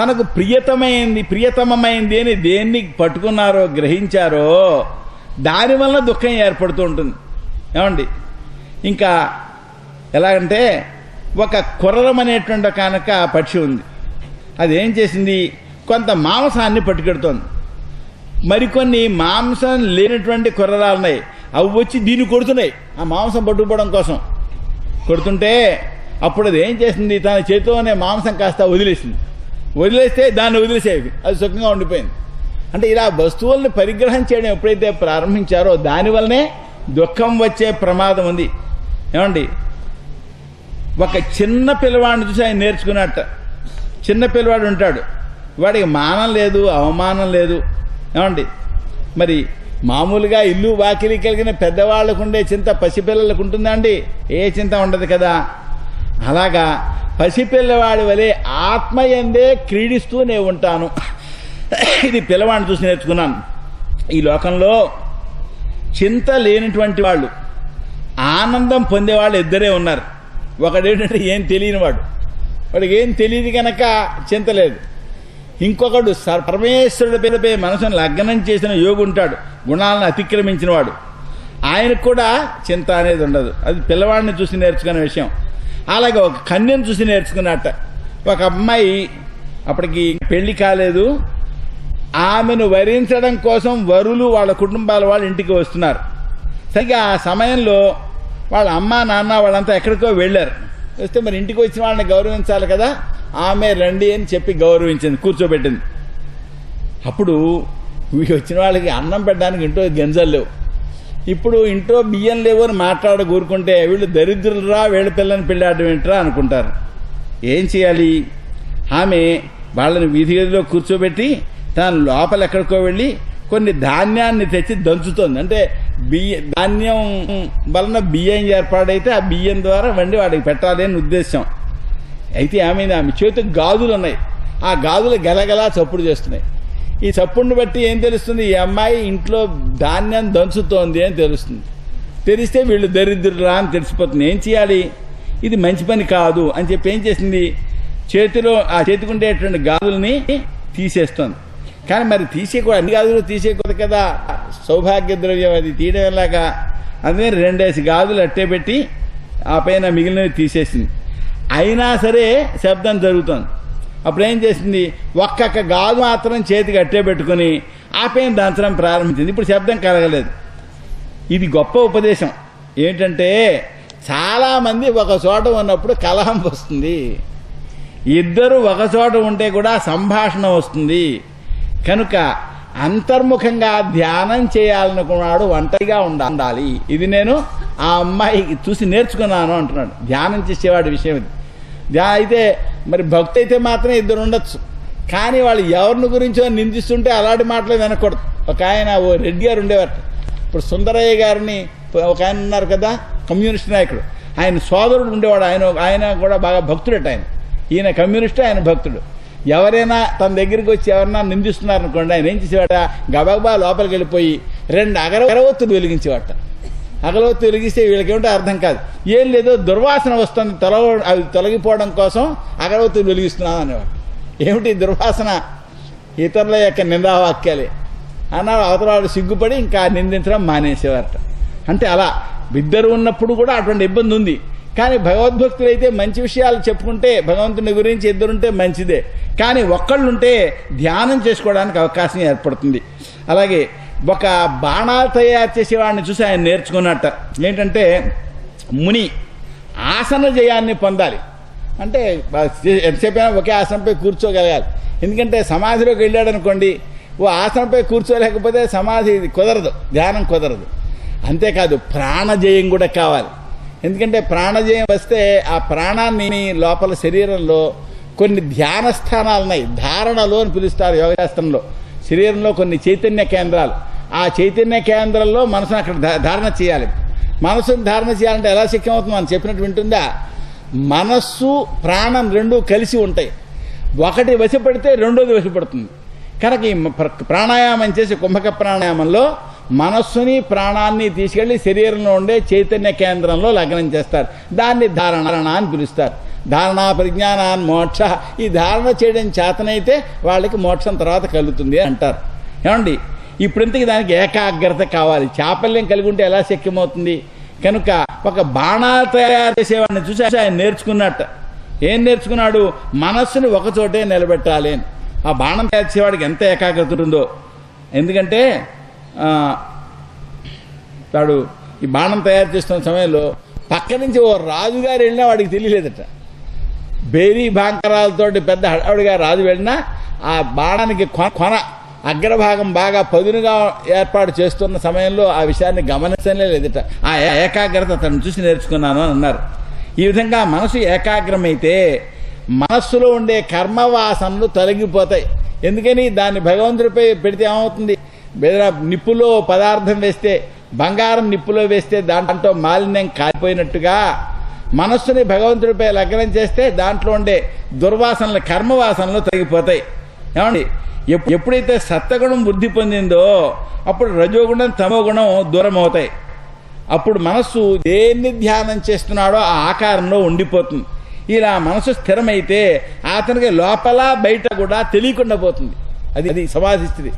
తనకు ప్రియతమమైంది అని దేన్ని పట్టుకున్నారో గ్రహించారో దానివల్ల దుఃఖం ఏర్పడుతూ ఉంటుంది. ఏమండి, ఇంకా ఎలాగంటే ఒక కుర్రం అనేటువంటి కనుక పక్షి ఉంది. అదేం చేసింది, కొంత మాంసాన్ని పట్టుకెడుతోంది. మరికొన్ని మాంసం లేనటువంటి కుర్రరాలు ఉన్నాయి, అవి వచ్చి దీన్ని కొడుతున్నాయి ఆ మాంసం పట్టుకుపోవడం కోసం. కొడుతుంటే అప్పుడు అది ఏం చేసింది, తన చేతిలోనే మాంసం కాస్త వదిలేస్తే దాన్ని వదిలేసేవి, అది సుఖంగా ఉండిపోయింది. అంటే ఇలా వస్తువుల్ని పరిగ్రహం చేయడం ఎప్పుడైతే ప్రారంభించారో దానివల్లనే దుఃఖం వచ్చే ప్రమాదం ఉంది. ఏమండి, ఒక చిన్న పిల్లవాడిని చూసి ఆయన నేర్చుకున్నట్ట. చిన్న పిల్లవాడు ఉంటాడు, వాడికి మానం లేదు, అవమానం లేదు. ఏమండి, మరి మామూలుగా ఇల్లు వాకిలి కలిగిన పెద్దవాళ్ళకు ఉండే చింత పసిపిల్లలకు ఉంటుందా అండి? ఏ చింత ఉండదు కదా. అలాగా పసిపిల్లవాడి వలె ఆత్మయందే క్రీడిస్తూనే ఉంటాను. ఇది పిల్లవాడిని చూసి నేర్చుకున్నాను. ఈ లోకంలో చింత లేనటువంటి వాళ్ళు, ఆనందం పొందేవాళ్ళు ఇద్దరే ఉన్నారు. ఒకడేంటంటే ఏం తెలియనివాడు, వాడికి ఏం తెలియదు కనుక చింత లేదు. ఇంకొకడు పరమేశ్వరుడి పేరుపై మనసును లగ్నం చేసిన యోగి ఉంటాడు, గుణాలను అతిక్రమించిన వాడు. ఆయనకు కూడా చింత అనేది ఉండదు. అది పిల్లవాడిని చూసి నేర్చుకునే విషయం. అలాగే ఒక కన్యను చూసి నేర్చుకున్నట్ట. ఒక అమ్మాయి అప్పటికి పెళ్లి కాలేదు, ఆమెను వరించడం కోసం వరులు వాళ్ళ కుటుంబాల వాళ్ళు ఇంటికి వస్తున్నారు. సరిగ్గా ఆ సమయంలో వాళ్ళ అమ్మ నాన్న వాళ్ళంతా ఎక్కడికో వెళ్ళారు. వస్తే మరి ఇంటికి వచ్చిన వాళ్ళని గౌరవించాలి కదా, ఆమె రండి అని చెప్పి గౌరవించింది, కూర్చోబెట్టింది. అప్పుడు వచ్చిన వాళ్ళకి అన్నం పెట్టడానికి ఇంట్లో గింజలు లేవు, ఇప్పుడు ఇంట్లో బియ్యం లేవు అని కూరుకుంటే వీళ్ళు దరిద్రులరా, వీళ్ళ పిల్లని పెళ్ళాడడం ఏంట్రా అనుకుంటారు. ఏం చేయాలి, ఆమె వాళ్ళని వీధి గదిలో కూర్చోబెట్టి తాను లోపల ఎక్కడికో వెళ్ళి కొన్ని ధాన్యాన్ని తెచ్చి దంచుతోంది. అంటే ధాన్యం వలన బియ్యం ఏర్పాడైతే ఆ బియ్యం ద్వారా వండి వాడికి పెట్టాలి అని ఉద్దేశం. అయితే ఆమె చేతికి గాజులు ఉన్నాయి, ఆ గాజులు గలగలా చప్పుడు చేస్తున్నాయి. ఈ చప్పుడిని బట్టి ఏం తెలుస్తుంది, ఈ అమ్మాయి ఇంట్లో ధాన్యం దంచుతోంది అని తెలుస్తుంది. తెలిస్తే వీళ్ళు దరిద్రులా అని తెలిసిపోతుంది. ఏం చేయాలి, ఇది మంచి పని కాదు అని చెప్పి ఏం చేసింది, చేతికి ఉండేటువంటి గాజుల్ని తీసేస్తోంది. కానీ మరి తీసేయకూడదు, అన్ని గాజులు తీసేయకూడదు కదా, సౌభాగ్య ద్రవ్యం అది తీయడం ఎలాగా. అందుకని 2 గాజులు అట్టే పెట్టి ఆ పైన మిగిలినవి తీసేసింది. అయినా సరే శబ్దం జరుగుతోంది. అప్పుడు ఏం చేసింది, ఒక్కొక్క గాజు మాత్రం చేతికి అట్టే పెట్టుకుని ఆ పైన దంచడం ప్రారంభించింది. ఇప్పుడు శబ్దం కలగలేదు. ఇది గొప్ప ఉపదేశం. ఏంటంటే చాలామంది ఒక చోట ఉన్నప్పుడు కలహం వస్తుంది, ఇద్దరు ఒక చోట ఉంటే కూడా సంభాషణ వస్తుంది. కనుక అంతర్ముఖంగా ధ్యానం చేయాలనుకున్నాడు, ఒంటరిగా ఉండాలి. ఇది నేను ఆ అమ్మాయి చూసి నేర్చుకున్నాను అంటున్నాడు. ధ్యానం చేసేవాడి విషయం ఇది. అయితే మరి భక్తి అయితే మాత్రం ఇద్దరు ఉండొచ్చు, కానీ వాళ్ళు ఎవరిని గురించో నిందిస్తుంటే అలాంటి మాటలు వినకూడదు. ఒక ఆయన ఓ రెడ్డి గారు ఉండేవారు. ఇప్పుడు సుందరయ్య గారిని ఒక ఆయన ఉన్నారు కదా, కమ్యూనిస్ట్ నాయకుడు, ఆయన సోదరుడు ఉండేవాడు. ఆయన కూడా బాగా భక్తుడట. ఈయన కమ్యూనిస్టు, ఆయన భక్తుడు. ఎవరైనా తన దగ్గరికి వచ్చి ఎవరన్నా నిందిస్తున్నారనుకోండి, ఆయన ఏం చేసేవాట, గబగబా లోపలికి వెళ్ళిపోయి 2 అగరవత్తులు వెలిగించేవాట. అగరవత్తు వెలిగిస్తే వీళ్ళకేమిటో అర్థం కాదు, ఏం లేదో దుర్వాసన వస్తుంది, అవి తొలగిపోవడం కోసం అగరవత్తులు వెలిగిస్తున్నాను అనేవాడు. ఏమిటి దుర్వాసన, ఇతరుల యొక్క నిందావాక్యాలే అన్నారు. అవతల సిగ్గుపడి ఇంకా నిందించడం మానేసేవారట. అంటే అలా ఇద్దరు ఉన్నప్పుడు కూడా అటువంటి ఇబ్బంది ఉంది. కానీ భగవద్భక్తులైతే మంచి విషయాలు చెప్పుకుంటే భగవంతుని గురించి ఇద్దరుంటే మంచిదే. కానీ ఒక్కళ్ళుంటే ధ్యానం చేసుకోవడానికి అవకాశం ఏర్పడుతుంది. అలాగే ఒక బాణాలు తయారు చేసేవాడిని చూసి ఆయన నేర్చుకున్నట్ట. ఏంటంటే ముని ఆసన జయాన్ని పొందాలి అంటే ఎంతసేపైనా ఒకే ఆసనంపై కూర్చోగలగాలి. ఎందుకంటే సమాధిలోకి వెళ్ళాడు అనుకోండి, ఓ ఆసనంపై కూర్చోలేకపోతే సమాధి కుదరదు, ధ్యానం కుదరదు. అంతేకాదు ప్రాణజయం కూడా కావాలి. ఎందుకంటే ప్రాణజయం వస్తే ఆ ప్రాణాన్ని లోపల శరీరంలో కొన్ని ధ్యాన స్థానాలు ఉన్నాయి, ధారణలో అని పిలుస్తారు యోగశాస్త్రంలో. శరీరంలో కొన్ని చైతన్య కేంద్రాలు, ఆ చైతన్య కేంద్రంలో మనసును అక్కడ ధారణ చేయాలి. మనసును ధారణ చేయాలంటే ఎలా శక్యం అవుతుంది, మనం చెప్పినట్టు వింటుందా? మనస్సు ప్రాణం రెండూ కలిసి ఉంటాయి. ఒకటి వశపడితే రెండోది వశపడుతుంది. కనుక ఈ ప్రాణాయామం చేసి కుంభక ప్రాణాయామంలో మనస్సుని ప్రాణాన్ని తీసుకెళ్లి శరీరంలో ఉండే చైతన్య కేంద్రంలో లగ్నం చేస్తారు. దాన్ని ధారణ అని పిలుస్తారు. ధారణా ప్రజ్ఞానాన్ మోక్ష. ఈ ధారణ చేయడం చేతనైతే వాళ్ళకి మోక్షం తర్వాత కలుగుతుంది అంటారు. ఏమండి, ఇప్పుడింతకి దానికి ఏకాగ్రత కావాలి. చాపల్యం కలిగి ఉంటే ఎలా శక్యమవుతుంది? కనుక ఒక బాణాలు తయారు చేసేవాడిని చూసి ఆయన నేర్చుకున్నట్ట. ఏం నేర్చుకున్నాడు? మనస్సుని ఒకచోటే నిలబెట్టాలి అని. ఆ బాణం తయారు చేసేవాడికి ఎంత ఏకాగ్రత ఉంటుందో. ఎందుకంటే వాడు ఈ బాణం తయారు చేస్తున్న సమయంలో పక్క నుంచి ఓ రాజుగారు వెళ్ళినా వాడికి తెలియలేదట. బేరీ బాంకరాలతోటి పెద్ద హడావుడిగా రాజు వెళ్ళినా ఆ బాణానికి కొన అగ్రభాగం బాగా పదునుగా ఏర్పాటు చేస్తున్న సమయంలో ఆ విషయాన్ని గమనించలే లేదట. ఆ ఏకాగ్రత తను చూసి నేర్చుకున్నాను అని అన్నారు. ఈ విధంగా మనసు ఏకాగ్రమైతే మనస్సులో ఉండే కర్మవాసనలు తొలగిపోతాయి. ఎందుకని దాన్ని భగవంతుడిపై పెడితే ఏమవుతుంది? నిప్పులో పదార్థం వేస్తే, బంగారం నిప్పులో వేస్తే దాంట్లో మాలిన్యం కాలిపోయినట్టుగా మనస్సుని భగవంతుడిపై లగ్నం చేస్తే దాంట్లో ఉండే దుర్వాసనలు, కర్మవాసనలు తగ్గిపోతాయి. ఏమండి, ఎప్పుడైతే సత్వగుణం వృద్ధి పొందిందో అప్పుడు రజోగుణం, తమోగుణం దూరం అవుతాయి. అప్పుడు మనస్సు దేన్ని ధ్యానం చేస్తున్నాడో ఆ ఆకారంలో ఉండిపోతుంది. ఇలా మనసు స్థిరమైతే అతనికి లోపల బయట కూడా తెలియకుండా పోతుంది. అది సమాధి స్థితి.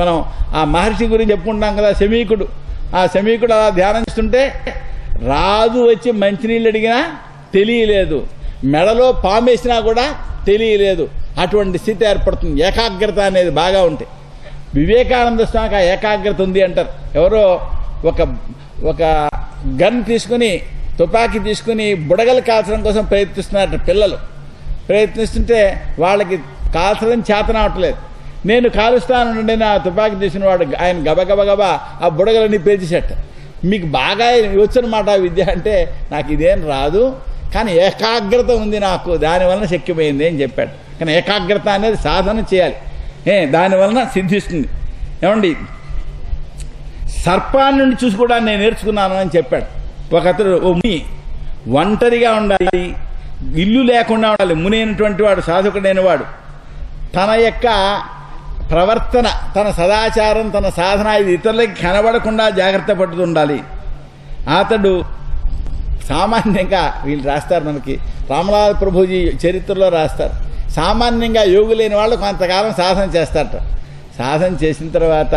మనం ఆ మహర్షి గురించి చెప్పుకుంటాం కదా, శమీకుడు. ఆ శమీకుడు అలా ధ్యానం చేస్తుంటే రాజు వచ్చి మంచినీళ్ళు అడిగినా తెలియలేదు, మెడలో పామేసినా కూడా తెలియలేదు. అటువంటి స్థితి ఏర్పడుతుంది. ఏకాగ్రత అనేది బాగా ఉంటాయి. వివేకానంద స్వామికి ఆ ఏకాగ్రత ఉంది అంటారు. ఎవరో ఒక గన్ తీసుకుని, తుపాకీ తీసుకుని బుడగలు కాల్చడం కోసం ప్రయత్నిస్తున్నారు పిల్లలు. ప్రయత్నిస్తుంటే వాళ్ళకి కాల్చడం చేతనవట్లేదు. నేను కాలుస్తానండి నా తుపాకీ తీసిన వాడు ఆయన గబగబగబా ఆ బుడగలన్నీ పేర్చేసేట. మీకు బాగా వచ్చనమాట విద్య అంటే, నాకు ఇదేం రాదు కానీ ఏకాగ్రత ఉంది నాకు, దానివలన శక్యమైంది అని చెప్పాడు. కానీ ఏకాగ్రత అనేది సాధన చేయాలి, దానివలన సిద్ధిస్తుంది. ఏమండి, సర్పాన్ని నుండి చూసి కూడా నేను నేర్చుకున్నాను అని చెప్పాడు. ఒకతడు ఓ ముని ఒంటరిగా ఉండాలి, ఇల్లు లేకుండా ఉండాలి. ముని అయినటువంటి వాడు, సాధకుడైన వాడు తన యొక్క ప్రవర్తన, తన సదాచారం, తన సాధన ఇది ఇతరులకి కనబడకుండా జాగ్రత్త పడుతుండాలి. అతడు సామాన్యంగా వీళ్ళు రాస్తారు, మనకి రామలాల్ ప్రభుజీ చరిత్రలో రాస్తారు. సామాన్యంగా యోగులైన వాళ్ళు కొంతకాలం సాధన చేస్తారట. సాధన చేసిన తర్వాత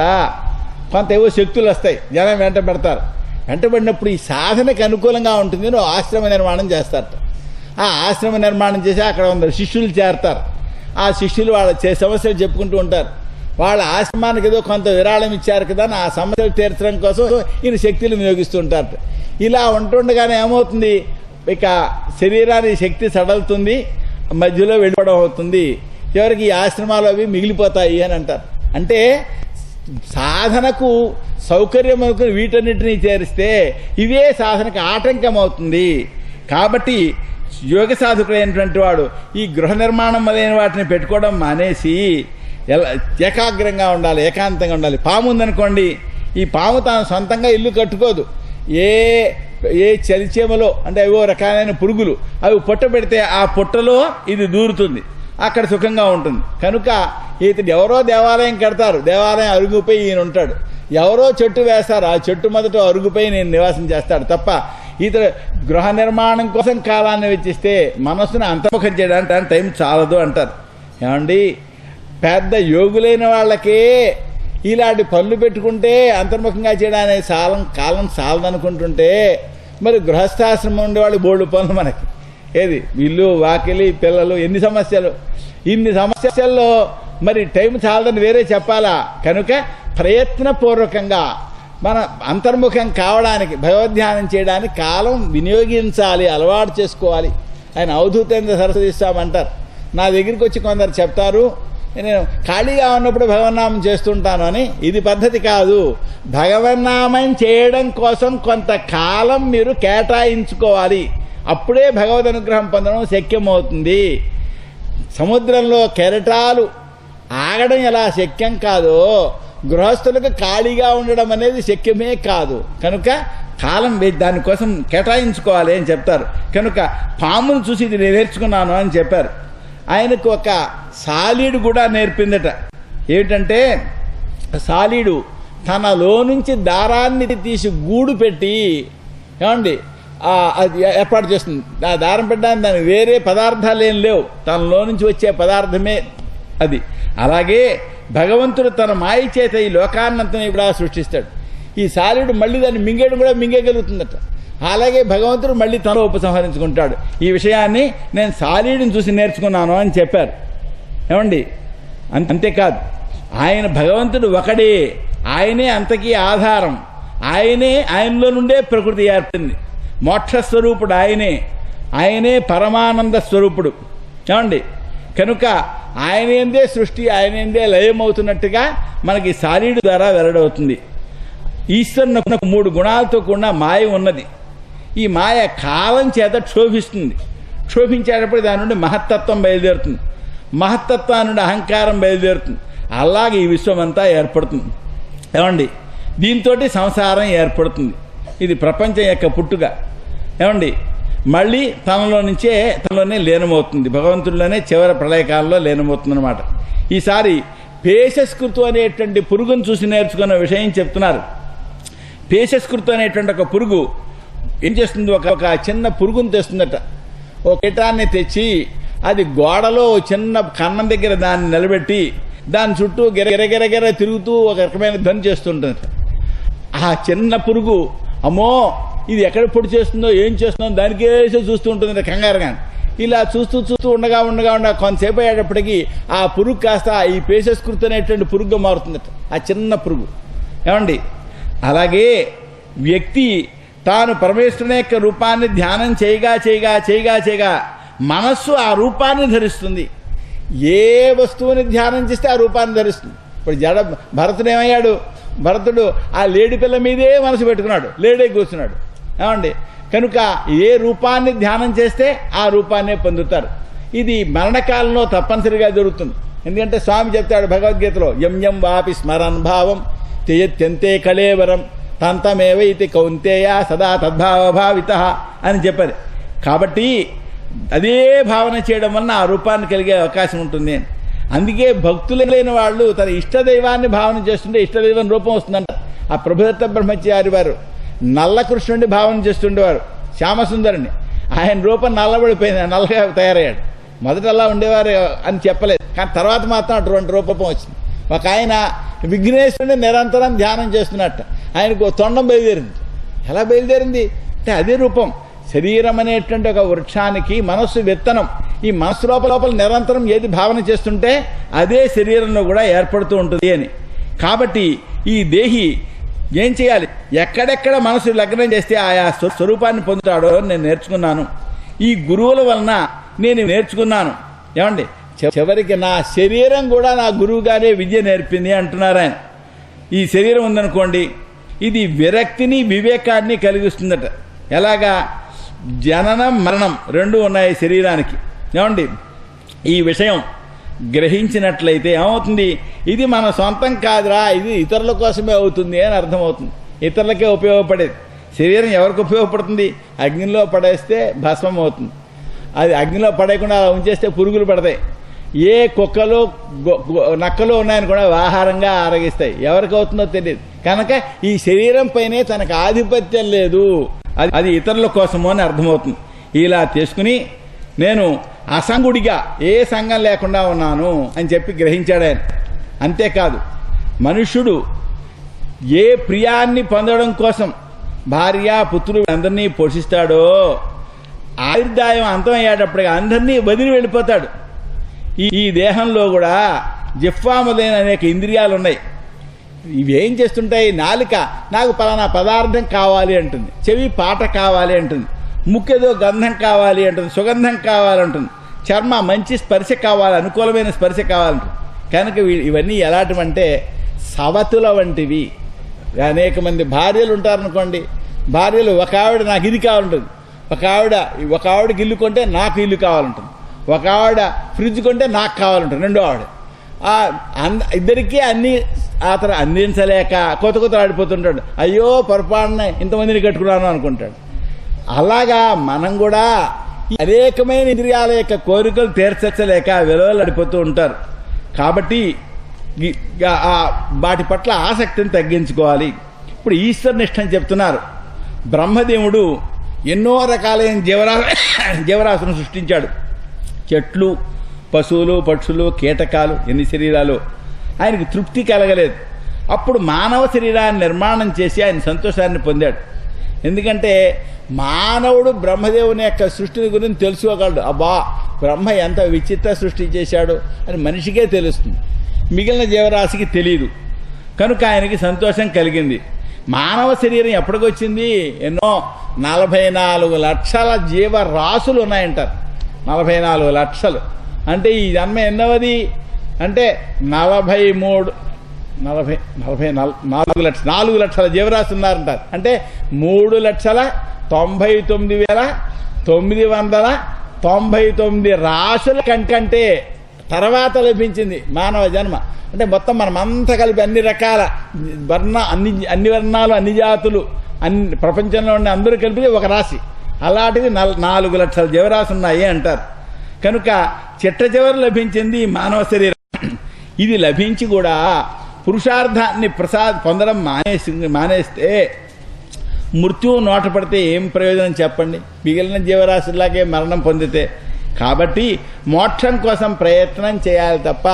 కొంత ఏవో శక్తులు వస్తాయి, జనం వెంట పెడతారు. వెంటబడినప్పుడు ఈ సాధనకు అనుకూలంగా ఉంటుంది అని ఆశ్రమ నిర్మాణం చేస్తారట. ఆ ఆశ్రమ నిర్మాణం చేసి అక్కడ 100 శిష్యులు చేరతారు. ఆ శిష్యులు వాళ్ళ సమస్యలు చెప్పుకుంటూ ఉంటారు. వాళ్ళ ఆశ్రమానికి ఏదో కొంత విరాళం ఇచ్చారు కదా, ఆ సమస్యలు తీర్చడం కోసం ఈయన శక్తులు వినియోగిస్తూ ఉంటారట. ఇలా ఉంటుండగానే ఏమవుతుంది, ఇక శరీరానికి శక్తి సడలుతుంది, మధ్యలో వెళ్ళిపోవడం అవుతుంది. చివరికి ఈ ఆశ్రమాలు అవి మిగిలిపోతాయి అని అంటారు. అంటే సాధనకు సౌకర్యం అనుకుని వీటన్నిటినీ చేరిస్తే ఇవే సాధనకు ఆటంకం అవుతుంది. కాబట్టి యోగ సాధకుడైనటువంటి వాడు ఈ గృహ నిర్మాణం మొదలైన వాటిని పెట్టుకోవడం మానేసి ఏకాగ్రంగా ఉండాలి, ఏకాంతంగా ఉండాలి. పాము ఉందనుకోండి, ఈ పాము తాను సొంతంగా ఇల్లు కట్టుకోదు. ఏ చలిచేమలో అంటే ఏవో రకాలైన పురుగులు అవి పుట్ట పెడితే ఆ పుట్టలో ఇది దూరుతుంది, అక్కడ సుఖంగా ఉంటుంది. కనుక ఇతడు ఎవరో దేవాలయం కడతారు, దేవాలయం అరుగుపై ఈయన ఉంటాడు. ఎవరో చెట్టు వేస్తారు, ఆ చెట్టు మొదట అరుగుపై నేను నివాసం చేస్తాడు తప్ప ఇతడు గృహ నిర్మాణం కోసం కాలాన్ని వెచ్చిస్తే మనస్సును అంతర్ముఖం చేయడానికి టైం చాలదు అంటారు. ఏమండి, పెద్ద యోగులైన వాళ్ళకే ఇలాంటి పనులు పెట్టుకుంటే అంతర్ముఖంగా చేయడానికి కాలం చాలదనుకుంటుంటే మరి గృహస్థాశ్రమం ఉండేవాళ్ళు బోల్డు పనులు మనకి. ఏది ఇల్లు, వాకిలి, పిల్లలు, ఎన్ని సమస్యలు. ఇన్ని సమస్యల్లో మరి టైం చాలదని వేరే చెప్పాలా? కనుక ప్రయత్నపూర్వకంగా మన అంతర్ముఖం కావడానికి, భగవద్ధ్యానం చేయడానికి కాలం వినియోగించాలి, అలవాటు చేసుకోవాలి. ఆయన అవధూతేంద్ర సరస్వతి స్వామి అంటారు, నా దగ్గరికి వచ్చి కొందరు చెప్తారు, నేను ఖాళీగా ఉన్నప్పుడు భగవన్నామం చేస్తుంటాను అని. ఇది పద్ధతి కాదు. భగవన్నామం చేయడం కోసం కొంతకాలం మీరు కేటాయించుకోవాలి. అప్పుడే భగవద్ అనుగ్రహం పొందడం శక్యమవుతుంది. సముద్రంలో కెరటాలు ఆగడం ఎలా శక్యం కాదో గృహస్థులకు ఖాళీగా ఉండడం అనేది శక్యమే కాదు. కనుక కాలం దానికోసం కేటాయించుకోవాలి అని చెప్తారు. కనుక పామును చూసి ఇది నేర్చుకున్నాను అని చెప్పారు. ఆయనకు ఒక సాలీడు కూడా నేర్పిందట. ఏమిటంటే సాలీడు తనలో నుంచి దారాన్ని తీసి గూడు పెట్టి, ఏమండి అది ఏర్పాటు చేస్తుంది. దారం పెట్టడానికి దానికి వేరే పదార్థాలు ఏం లేవు, తనలో నుంచి వచ్చే పదార్థమే అది. అలాగే భగవంతుడు తన మాయ చేత ఈ లోకాన్నంతని ఇప్పుడు సృష్టిస్తాడు. ఈ సాలీడు మళ్ళీ దాన్ని మింగేయడం కూడా మింగేయగలుగుతుందట. అలాగే భగవంతుడు మళ్ళీ తనలో ఉపసంహరించుకుంటాడు. ఈ విషయాన్ని నేను సాలీడుని చూసి నేర్చుకున్నాను అని చెప్పారు. ఏమండి, అంతేకాదు ఆయన భగవంతుడు ఒకడే, ఆయనే అంతకీ ఆధారం, ఆయనలో నుండే ప్రకృతి ఏర్పడింది. మోక్షస్వరూపుడు ఆయనే పరమానంద స్వరూపుడు. ఏమండి, కనుక ఆయనేందే సృష్టి, ఆయనేందే లయమవుతున్నట్టుగా మనకి సాలీడు ద్వారా వెల్లడవుతుంది. ఈశ్వరునకు 3 గుణాలతో కూడిన మాయ ఉన్నది. ఈ మాయ కాలం చేత క్షోభిస్తుంది. క్షోభించేటప్పుడు దాని నుండి మహత్తత్వం బయలుదేరుతుంది, మహత్తత్వం నుండి అహంకారం బయలుదేరుతుంది. అలాగే ఈ విశ్వం అంతా ఏర్పడుతుంది. ఏమండి, దీంతో సంసారం ఏర్పడుతుంది. ఇది ప్రపంచం యొక్క పుట్టుక. ఏమండి, మళ్ళీ తనలోనే లీనమవుతుంది. భగవంతుడిలోనే చివరి ప్రళయకాలంలో లీనమవుతుంది అన్నమాట. ఈసారి పేషస్కృతు అనేటువంటి పురుగును చూసి నేర్చుకున్న విషయం చెప్తున్నారు. పేషస్కృతు అనేటువంటి ఒక పురుగు ఏం చేస్తుంది, ఒక చిన్న పురుగును తెస్తుందట. ఒక కీటాన్ని తెచ్చి అది గోడలో చిన్న కన్నం దగ్గర దాన్ని నిలబెట్టి దాని చుట్టూ గిరగిరగిర తిరుగుతూ ఒక రకమైన ధ్వని చేస్తుంటుంది. ఆ చిన్న పురుగు అమ్మో ఇది ఎక్కడ పొడి చేస్తుందో ఏం చేస్తుందో దానికేసే చూస్తూ ఉంటుంది కంగారుగా. ఇలా చూస్తూ ఉండగా కొంతసేపు అయ్యేటప్పటికీ ఆ పురుగు కాస్త ఈ పేషస్కృతి అనేటువంటి పురుగుగా మారుతుందట, ఆ చిన్న పురుగు. ఏమండి, అలాగే వ్యక్తి తాను పరమేశ్వరుని యొక్క రూపాన్ని ధ్యానం చేయగా మనస్సు ఆ రూపాన్ని ధరిస్తుంది. ఏ వస్తువుని ధ్యానం చేస్తే ఆ రూపాన్ని ధరిస్తుంది. ఇప్పుడు భరతుడు ఏమయ్యాడు, భరతుడు ఆ లేడి పిల్ల మీదే మనసు పెట్టుకున్నాడు, లేడే కూర్చున్నాడు. ఏమండి, కనుక ఏ రూపాన్ని ధ్యానం చేస్తే ఆ రూపాన్నే పొందుతారు. ఇది మరణకాలంలో తప్పనిసరిగా జరుగుతుంది. ఎందుకంటే స్వామి చెప్తాడు భగవద్గీతలో, యం వాపి స్మరన్ భావం త్యజత్యంతే కళేవరం తంతమేవ ఇది కౌంతేయ సదా తద్భావభావిత అని చెప్పారు. కాబట్టి అదే భావన చేయడం వలన ఆ రూపాన్ని కలిగే అవకాశం ఉంటుంది. అందుకే భక్తులైన వాళ్ళు తన ఇష్టదైవాన్ని భావన చేస్తుంటే ఇష్టదైవం రూపం వస్తుందంట. ఆ ప్రభుదత్త బ్రహ్మచారి వారు నల్ల కృష్ణుడిని భావన చేస్తుండేవారు, శ్యామసుందరుని. ఆయన రూపం నల్లబడిపోయింది, నల్లగా తయారయ్యాడు. మొదట అలా ఉండేవారు అని చెప్పలేదు, కానీ తర్వాత మాత్రం అటువంటి రూపం వచ్చింది. ఒక ఆయన విఘ్నేశ్వరుని నిరంతరం ధ్యానం చేస్తున్నట్ట. ఆయనకు తొండం బయలుదేరింది. ఎలా బయలుదేరింది అంటే అదే రూపం. శరీరం అనేటువంటి ఒక వృక్షానికి మనస్సు విత్తనం. ఈ మనస్సు లోపల నిరంతరం ఏది భావన చేస్తుంటే అదే శరీరంలో కూడా ఏర్పడుతూ ఉంటుంది అని. కాబట్టి ఈ దేహి ఏం చేయాలి, ఎక్కడెక్కడ మనసు లగ్నం చేస్తే ఆయా స్వరూపాన్ని పొందుతాడో నేను నేర్చుకున్నాను. ఈ గురువుల వలన నేను నేర్చుకున్నాను. ఏమండి, చివరికి నా శరీరం కూడా నా గురువుగానే విద్య నేర్పింది అంటున్నారు ఆయన. ఈ శరీరం ఉందనుకోండి, ఇది విరక్తిని వివేకాన్ని కలిగిస్తుందట. ఎలాగా, జననం మరణం 2 ఉన్నాయి శరీరానికి. ఏమండి, ఈ విషయం గ్రహించినట్లయితే ఏమవుతుంది, ఇది మన సొంతం కాదురా, ఇది ఇతరుల కోసమే అవుతుంది అని అర్థమవుతుంది. ఇతరులకే ఉపయోగపడేది. శరీరం ఎవరికి ఉపయోగపడుతుంది, అగ్నిలో పడేస్తే భస్మం అవుతుంది. అది అగ్నిలో పడేయకుండా అలా ఉంచేస్తే పురుగులు పడతాయి. ఏ కుక్కలు నక్కలు ఉన్నాయని కూడా ఆహారంగా ఆరగిస్తాయి. ఎవరికి అవుతుందో తెలియదు. కనుక ఈ శరీరం పైనే తనకు ఆధిపత్యం లేదు, అది ఇతరుల కోసమో అని అర్థమవుతుంది. ఇలా తీసుకుని నేను అసంగుడిగా ఏ సంఘం లేకుండా ఉన్నాను అని చెప్పి గ్రహించాడు ఆయన. అంతేకాదు, మనుష్యుడు ఏ ప్రియాన్ని పొందడం కోసం భార్య పుత్రులు అందరినీ పోషిస్తాడో ఆయుర్దాయం అంతమయ్యేటప్పటికి అందరినీ వదిలి వెళ్ళిపోతాడు. ఈ దేహంలో కూడా జిహ్వా మొదలైన అనేక ఇంద్రియాలు ఉన్నాయి. ఇవి ఏం చేస్తుంటాయి, నాలుక నాకు పలానా పదార్థం కావాలి అంటుంది, చెవి పాట కావాలి అంటుంది, ముక్కేదో గంధం కావాలి అంటుంది, సుగంధం కావాలంటుంది, చర్మ మంచి స్పర్శ కావాలి, అనుకూలమైన స్పర్శ కావాలంటుంది. కనుక ఇవన్నీ ఎలాంటివంటే సవతుల వంటివి. అనేక మంది భార్యలు ఉంటారనుకోండి, భార్యలు ఒక ఆవిడ నాకు ఇది కావాలంటుంది, ఒక ఆవిడకి ఇల్లు కొంటే నాకు ఇల్లు కావాలంటుంది, ఒక ఆవిడ ఫ్రిడ్జ్ కొంటే నాకు కావాలంటుంది, రెండో ఆవిడ. ఇద్దరికీ అన్ని అతను అందించలేక కొత్త ఆడిపోతుంటాడు. అయ్యో పొరపాటున ఇంతమందిని కట్టుకున్నాను అనుకుంటాడు. అలాగా మనం కూడా అనేకమైన ఇంద్రియాల యొక్క కోరికలు తీర్చలేక విలువలు అడిపోతూ ఉంటారు. కాబట్టి వాటి పట్ల ఆసక్తిని తగ్గించుకోవాలి. ఇప్పుడు ఈశ్వరనిష్టని చెప్తున్నారు. బ్రహ్మదేవుడు ఎన్నో రకాలైన జీవరాశులను సృష్టించాడు. చెట్లు, పశువులు, పక్షులు, కీటకాలు, ఎన్ని శరీరాలు. ఆయనకు తృప్తి కలగలేదు. అప్పుడు మానవ శరీరాన్ని నిర్మాణం చేసి ఆయన సంతోషాన్ని పొందాడు. ఎందుకంటే మానవుడు బ్రహ్మదేవుని యొక్క సృష్టిని గురించి తెలుసుకోగలడు. అబ్బా, బ్రహ్మ ఎంత విచిత్ర సృష్టి చేశాడు అని మనిషికే తెలుస్తుంది, మిగిలిన జీవరాశికి తెలియదు. కనుక ఆయనకి సంతోషం కలిగింది. మానవ శరీరం ఎప్పటికొచ్చింది? ఎన్నో 44 లక్షల జీవరాశులు ఉన్నాయంటారు. 44 లక్షలు అంటే ఈ జన్మ ఎన్నవది అంటే 4 లక్షల జీవరాశులు ఉన్నారంటారు. అంటే 3,99,999 రాశుల కంటే తర్వాత లభించింది మానవ జన్మ. అంటే మొత్తం మనమంతా కలిపి అన్ని రకాల అన్ని వర్ణాలు, అన్ని జాతులు, అన్ని ప్రపంచంలో ఉన్న అందరూ కలిపి ఒక రాశి. అలాంటివి 4 లక్షల జీవరాశులు ఉన్నాయి అంటారు. కనుక చిట్ట చివరి లభించింది మానవ శరీరం. ఇది లభించి కూడా పురుషార్థాన్ని పొందడం మానేస్తే మృత్యువు నోట పడితే ఏం ప్రయోజనం చెప్పండి? మిగిలిన జీవరాశుల్లాగే మరణం పొందితే. కాబట్టి మోక్షం కోసం ప్రయత్నం చేయాలి తప్ప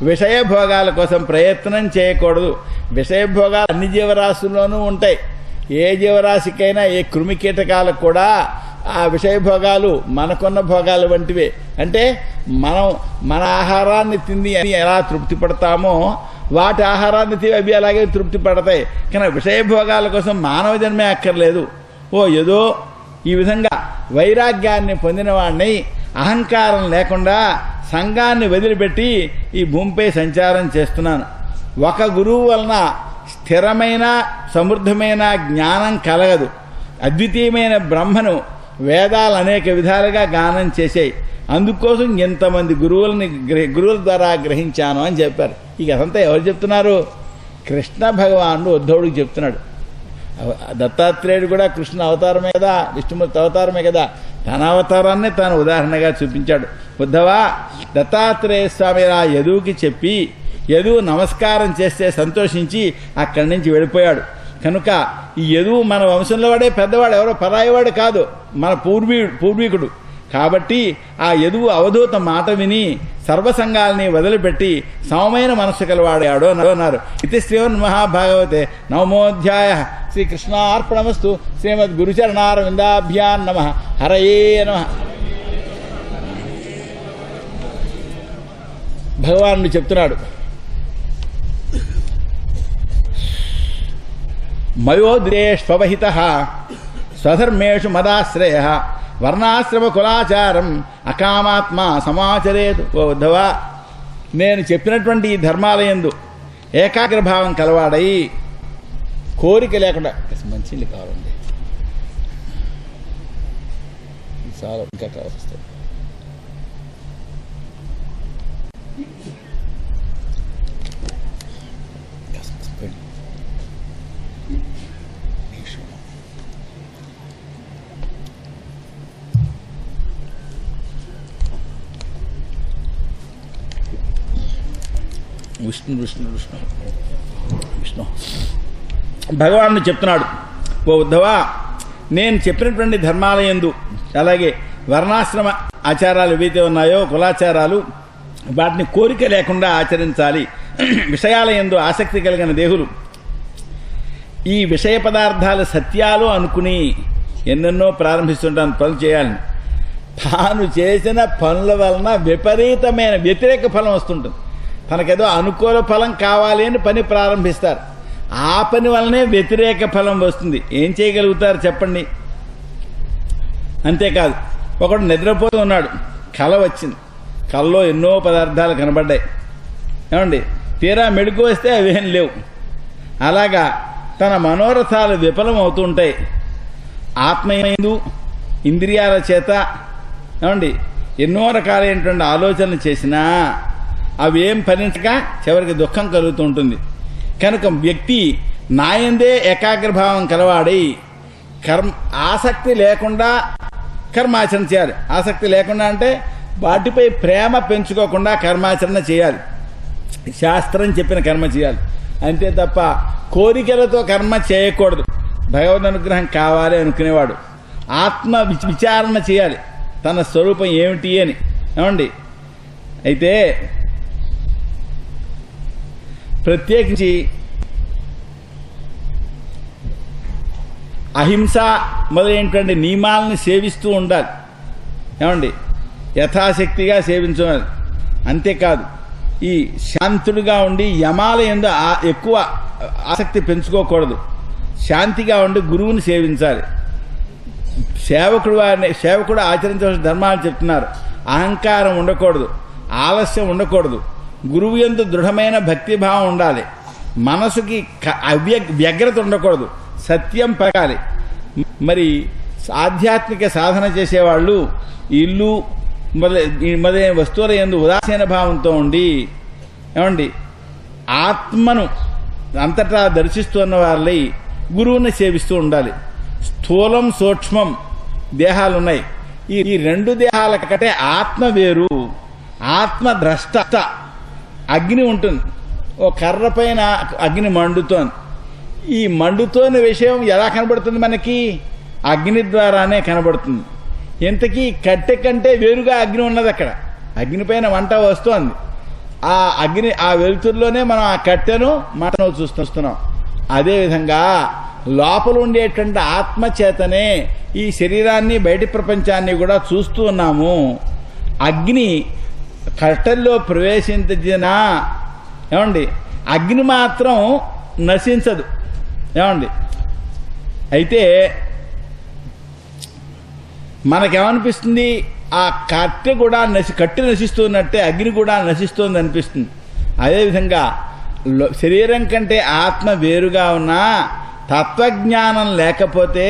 విషయభోగాల కోసం ప్రయత్నం చేయకూడదు. విషయభోగాలు అన్ని జీవరాశుల్లోనూ ఉంటాయి. ఏ జీవరాశికైనా, ఏ కృమి కీటకాలకు కూడా ఆ విషయభోగాలు మనకున్న భోగాలు వంటివే. అంటే మనం మన ఆహారాన్ని తింది అని ఎలా తృప్తి పడతామో వాటి ఆహారాన్ని తిని అవి అలాగే తృప్తి పడతాయి. కానీ విషయభోగాల కోసం మానవ జన్మే అక్కర్లేదు. ఏదో ఈ విధంగా వైరాగ్యాన్ని పొందిన వాడిని, అహంకారం లేకుండా సంఘాన్ని వదిలిపెట్టి ఈ భూమిపై సంచారం చేస్తున్నాను. ఒక గురువు వలన స్థిరమైన సమృద్ధమైన జ్ఞానం కలగదు. అద్వితీయమైన బ్రహ్మను వేదాలు అనేక విధాలుగా గానం చేశాయి. అందుకోసం ఎంతమంది గురువుల ద్వారా గ్రహించాను అని చెప్పారు. ఇక అదంతా ఎవరు చెప్తున్నారు? కృష్ణ భగవానుడు ఉద్ధవుడికి చెప్తున్నాడు. దత్తాత్రేయుడు కూడా కృష్ణ అవతారమే కదా, విష్ణుమూర్తి అవతారమే కదా. తన అవతారాన్ని తాను ఉదాహరణగా చూపించాడు. ఉద్ధవా, దత్తాత్రేయ స్వామి ఆ యదువుకి చెప్పి యదువు నమస్కారం చేస్తే సంతోషించి అక్కడి నుంచి వెళ్ళిపోయాడు. కనుక ఈ యదువు మన వంశంలో వాడే పెద్దవాడు, ఎవరో పరాయివాడు కాదు, మన పూర్వీకుడు. కాబట్టి ఆ యదువు అవధూత మాట విని సర్వసంగాల్ని వదిలిపెట్టి సమమైన మనస్సు కలవాడాడు అన్నారు. ఇది శ్రీమన్ మహాభాగవతే నవమోధ్యాయ. శ్రీకృష్ణార్పణమస్తు. శ్రీమద్ గురుచరణారవిందాభ్యాన్ నమః. హరయే నమః. భగవానుడు చెప్తున్నాడు, మయోద్రేష్వహితః స్వధర్మేషు మదాశ్రయ వర్ణాశ్రమ కులాచారం అకామాత్మ సమాచరేతు. ఉద్ధవా, నేను చెప్పినటువంటి ఈ ధర్మాలయందు ఏకాగ్రభావం కలవాడై కోరిక లేకుండా మంచిది కావాలండి చాలా ఇంకా వస్తాయి. విష్ణు విష్ణు విష్ణు విష్ణు భగవానుడు చెప్తున్నాడు, ఓ ఉద్ధవా, నేను చెప్పినటువంటి ధర్మాలయందు అలాగే వర్ణాశ్రమ ఆచారాలు ఏవైతే ఉన్నాయో కులాచారాలు వాటిని కోరిక లేకుండా ఆచరించాలి. విషయాలయందు ఆసక్తి కలిగిన దేహులు ఈ విషయ పదార్థాలు సత్యాలు అనుకుని ఎన్నెన్నో ప్రారంభిస్తుంటాను పనులు చేయాలని. తాను చేసిన పనుల వలన విపరీతమైన వ్యతిరేక ఫలం వస్తుంటుంది. తనకేదో అనుకూల ఫలం కావాలి అని పని ప్రారంభిస్తారు. ఆ పని వల్లనే వ్యతిరేక ఫలం వస్తుంది. ఏం చేయగలుగుతారు చెప్పండి? అంతేకాదు, ఒకడు నిద్రపోతూ ఉన్నాడు, కల వచ్చింది, కలలో ఎన్నో పదార్థాలు కనబడ్డాయి. ఏమండి, తీరా మెడుకు వస్తే అవేం లేవు. అలాగా తన మనోరథాలు విఫలం అవుతూ ఉంటాయి. ఆత్మయందు ఇంద్రియాల చేత ఏమండి ఎన్నో రకాలైనటువంటి ఆలోచనలు చేసినా అవి ఏం ఫలించక చివరికి దుఃఖం కలుగుతూ ఉంటుంది. కనుక వ్యక్తి నాయందే ఏకాగ్రభావం కలవాడై ఆసక్తి లేకుండా కర్మాచరణ చేయాలి. ఆసక్తి లేకుండా అంటే వాటిపై ప్రేమ పెంచుకోకుండా కర్మాచరణ చేయాలి. శాస్త్రం చెప్పిన కర్మ చేయాలి. అంతే తప్ప కోరికలతో కర్మ చేయకూడదు. భగవద్ అనుగ్రహం కావాలి అనుకునేవాడు ఆత్మ విచారణ చేయాలి, తన స్వరూపం ఏమిటి అని. ఏమండి, అయితే ప్రత్యేకించి అహింస మొదలైనటువంటి నియమాలను సేవిస్తూ ఉండాలి. ఏమండి, యథాశక్తిగా సేవించాలి. అంతేకాదు, ఈ శాంతుడుగా ఉండి యమాల యందు ఎక్కువ ఆసక్తి పెంచుకోకూడదు. శాంతిగా ఉండి గురువుని సేవించాలి. సేవకుడు ఆచరించవలసిన ధర్మాలు చెప్తున్నారు. అహంకారం ఉండకూడదు, ఆలస్యం ఉండకూడదు, గురువు యందు దృఢమైన భక్తిభావం ఉండాలి, మనసుకి వ్యగ్రత ఉండకూడదు, సత్యం పలకాలి. మరి ఆధ్యాత్మిక సాధన చేసేవాళ్ళు ఇల్లు మొదలైన వస్తువుల యందు ఉదాసీన భావంతో ఉండి, ఏమండి, ఆత్మను అంతటా దర్శిస్తున్న వాళ్ళై గురువుని సేవిస్తూ ఉండాలి. స్థూలం సూక్ష్మం దేహాలున్నాయి. ఈ రెండు దేహాల కంటే ఆత్మ వేరు. ఆత్మ ద్రష్ట. అగ్ని ఉంటుంది, ఓ కర్ర పైన అగ్ని మండుతోంది. ఈ మండుతోని విషయం ఎలా కనబడుతుంది మనకి? అగ్ని ద్వారానే కనబడుతుంది. ఇంతకీ కట్టె కంటే వేరుగా అగ్ని ఉన్నది. అక్కడ అగ్ని పైన మంట వస్తోంది. ఆ అగ్ని, ఆ వెలుతురులోనే మనం ఆ కట్టెను మంటను చూస్తున్నాం. అదేవిధంగా లోపల ఉండేటువంటి ఆత్మచేతనే ఈ శరీరాన్ని, బయటి ప్రపంచాన్ని కూడా చూస్తూ ఉన్నాము. అగ్ని కట్టెల్లో ప్రవేశించినా, ఏమండి, అగ్ని మాత్రం నశించదు. ఏమండి, అయితే మనకేమనిపిస్తుంది? ఆ కట్టె కూడా కట్టె నశిస్తున్నట్టే అగ్ని కూడా నశిస్తుంది అనిపిస్తుంది. అదేవిధంగా శరీరం కంటే ఆత్మ వేరుగా ఉన్నా తత్వజ్ఞానం లేకపోతే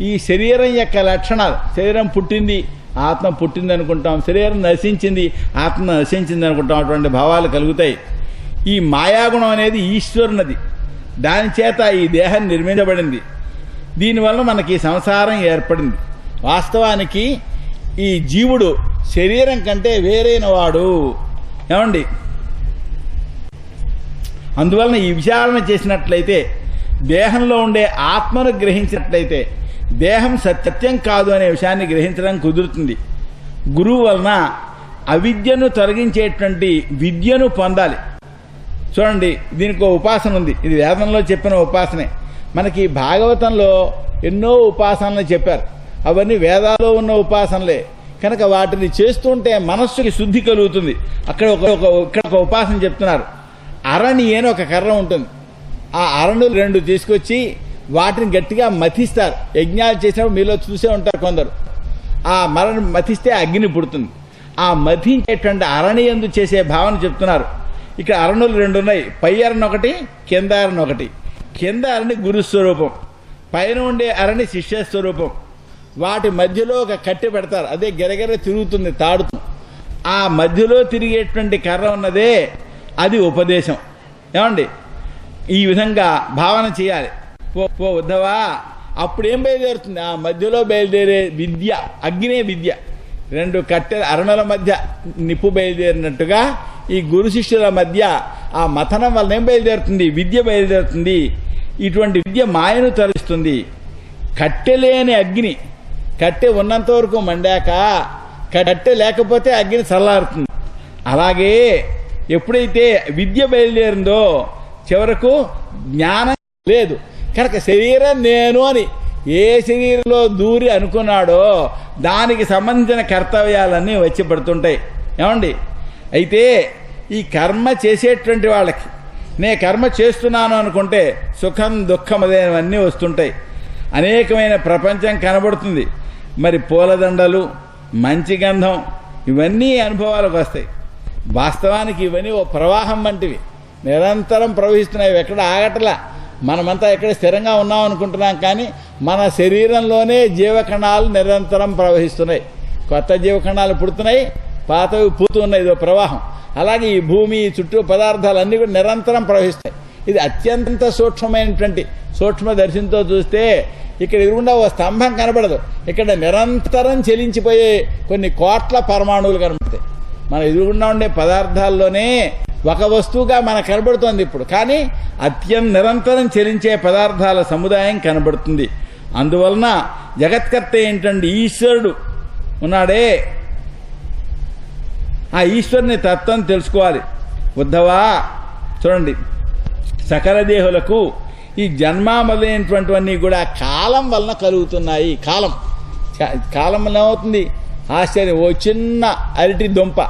ఈ శరీరం యొక్క లక్షణాలు, శరీరం పుట్టింది ఆత్మ పుట్టింది అనుకుంటాం, శరీరం నశించింది ఆత్మ నశించింది అనుకుంటాం, అటువంటి భావాలు కలుగుతాయి. ఈ మాయాగుణం అనేది ఈశ్వరునది. దాని చేత ఈ దేహం నిర్మించబడింది. దీనివల్ల మనకి సంసారం ఏర్పడింది. వాస్తవానికి ఈ జీవుడు శరీరం కంటే వేరైన వాడు. ఏమండి, అందువలన ఈ విచారణ చేసినట్లయితే, దేహంలో ఉండే ఆత్మను గ్రహించినట్లయితే దేహం సత్యం కాదు అనే విషయాన్ని గ్రహించడం కుదురుతుంది. గురువు వలన అవిద్యను తొలగించేటువంటి విద్యను పొందాలి. చూడండి, దీనికి ఒక ఉపాసన ఉంది. ఇది వేదంలో చెప్పిన ఉపాసనే. మనకి భాగవతంలో ఎన్నో ఉపాసనలు చెప్పారు. అవన్నీ వేదాల్లో ఉన్న ఉపాసనలే కనుక వాటిని చేస్తుంటే మనస్సుకి శుద్ధి కలుగుతుంది. ఇక్కడ ఒక ఉపాసన చెప్తున్నారు. అరణి అని ఒక కర్ర ఉంటుంది. ఆ అరణులు 2 తీసుకొచ్చి వాటిని గట్టిగా మథిస్తారు. యజ్ఞాలు చేసినప్పుడు మీలో చూసే ఉంటారు కొందరు. ఆ మథిస్తే అగ్ని పుడుతుంది. ఆ మథించేటువంటి అరణి యందు చేసే భావన చెప్తున్నారు. ఇక్కడ అరణులు 2 ఉన్నాయి. పై అరణి ఒకటి, కింద అరణి ఒకటి. కింద అరణి గురుస్వరూపం, పైన ఉండే అరణి శిష్యస్వరూపం. వాటి మధ్యలో ఒక కట్టె పెడతారు. అదే గెరగెర తిరుగుతుంది, తాడుతుంది. ఆ మధ్యలో తిరిగేటువంటి కర్ర ఉన్నదే అది ఉపదేశం. ఏమండి, ఈ విధంగా భావన చేయాలి. ఓ ఉద్ధవా, అప్పుడు ఏం బయలుదేరుతుంది? ఆ మధ్యలో బయలుదేరే విద్య, అగ్నే విద్య. 2 కట్టెల అరణుల మధ్య నిప్పు బయలుదేరినట్టుగా ఈ గురు శిష్యుల మధ్య ఆ మథనం వల్ల ఏం బయలుదేరుతుంది? విద్య బయలుదేరుతుంది. ఇటువంటి విద్య మాయను తరుస్తుంది. కట్టె లేని అగ్ని, కట్టె ఉన్నంత వరకు మండాక కట్టె లేకపోతే అగ్ని చల్లారుతుంది. అలాగే ఎప్పుడైతే విద్య బయలుదేరిందో చివరకు జ్ఞానం లేదు. కనుక శరీరం నేను అని ఏ శరీరంలో దూరి అనుకున్నాడో దానికి సంబంధించిన కర్తవ్యాలన్నీ వచ్చి పడుతుంటాయి. ఏమండి, అయితే ఈ కర్మ చేసేటువంటి వాళ్ళకి, నే కర్మ చేస్తున్నాను అనుకుంటే సుఖం దుఃఖం అదేవన్నీ వస్తుంటాయి. అనేకమైన ప్రపంచం కనబడుతుంది. మరి పూలదండలు, మంచి గంధం, ఇవన్నీ అనుభవాలకు వస్తాయి. వాస్తవానికి ఇవన్నీ ఓ ప్రవాహం వంటివి, నిరంతరం ప్రవహిస్తున్నాయి. ఎక్కడ ఆగట్లా. మనమంతా ఎక్కడ స్థిరంగా ఉన్నాం అనుకుంటున్నాం, కానీ మన శరీరంలోనే జీవకణాలు నిరంతరం ప్రవహిస్తున్నాయి. కొత్త జీవకణాలు పుడుతున్నాయి, పాతవి పూతూ ఉన్నాయి. ఇదో ప్రవాహం. అలాగే ఈ భూమి చుట్టూ పదార్థాలు అన్నీ కూడా నిరంతరం ప్రవహిస్తాయి. ఇది అత్యంత సూక్ష్మమైనటువంటి సూక్ష్మదర్శనంతో చూస్తే ఇక్కడ ఎదురుగుండా ఓ స్తంభం కనబడదు. ఇక్కడ నిరంతరం చెలించిపోయే కొన్ని కోట్ల పరమాణువులు కనబడతాయి. మన ఎదురుగుండా ఉండే పదార్థాల్లోనే ఒక వస్తువుగా మనకు కనబడుతోంది ఇప్పుడు, కానీ నిరంతరం చెలించే పదార్థాల సముదాయం కనబడుతుంది. అందువలన జగత్కర్త ఏంటండి ఈశ్వరుడు ఉన్నాడే, ఆ ఈశ్వరుని తత్వం తెలుసుకోవాలి. ఉద్ధవా చూడండి, సకల దేహులకు ఈ జన్మ మొదలైనటువంటివన్నీ కూడా కాలం వలన కలుగుతున్నాయి. కాలం వలన ఏమవుతుంది? ఆశ్చర్యం, ఓ చిన్న అరటి దుంప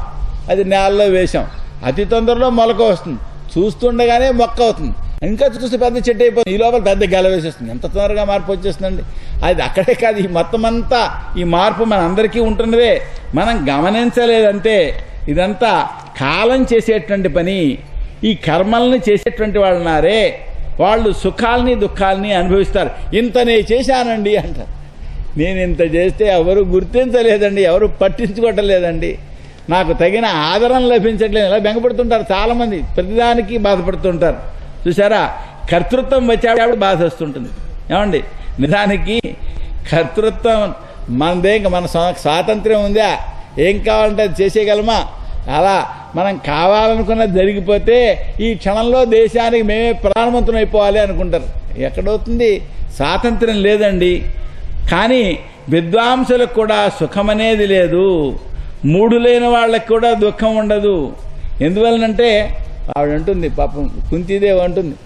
అది నేలలో వేశాం, అతి తొందరలో మొలక వస్తుంది, చూస్తుండగానే మొక్క అవుతుంది, ఇంకా చూస్తే పెద్ద చెట్టు అయిపోతుంది, ఈ లోపల పెద్ద గెల వేసేస్తుంది. ఎంత తొందరగా మార్పు వచ్చేస్తుందండి. అది అక్కడే కాదు, ఈ మొత్తం అంతా ఈ మార్పు మన అందరికీ ఉంటున్నదే, మనం గమనించలేదంటే. ఇదంతా కాలం చేసేటువంటి పని. ఈ కర్మల్ని చేసేటువంటి వాళ్ళు ఉన్నారే, వాళ్ళు సుఖాలని దుఃఖాలని అనుభవిస్తారు. ఇంత నేను చేశానండి అంటారు. నేను ఇంత చేస్తే ఎవరు గుర్తించలేదండి, ఎవరు పట్టించుకోవటలేదండి, నాకు తగిన ఆదరణ లభించట్లేదు, ఇలా బెంగపడుతుంటారు చాలామంది, ప్రతిదానికి బాధపడుతుంటారు. చూసారా, కర్తృత్వం వచ్చేప్పుడు బాధ వస్తుంటుంది. ఏమండి, నిజానికి కర్తృత్వం మనదే, మన స్వాతంత్ర్యం ఉందా, ఏం కావాలంటే అది చేసేయగలమా? అలా మనం కావాలనుకున్నది జరిగిపోతే ఈ క్షణంలో దేశానికి మేమే ప్రధానమంత్రులు అయిపోవాలి అనుకుంటారు. ఎక్కడవుతుంది? స్వాతంత్ర్యం లేదండి. కానీ విద్వాంసులకు కూడా సుఖమనేది లేదు, మూడు లేని వాళ్ళకి కూడా దుఃఖం ఉండదు. ఎందువలనంటే ఆవిడ అంటుంది, పాపం కుంతీదేవి అంటుంది,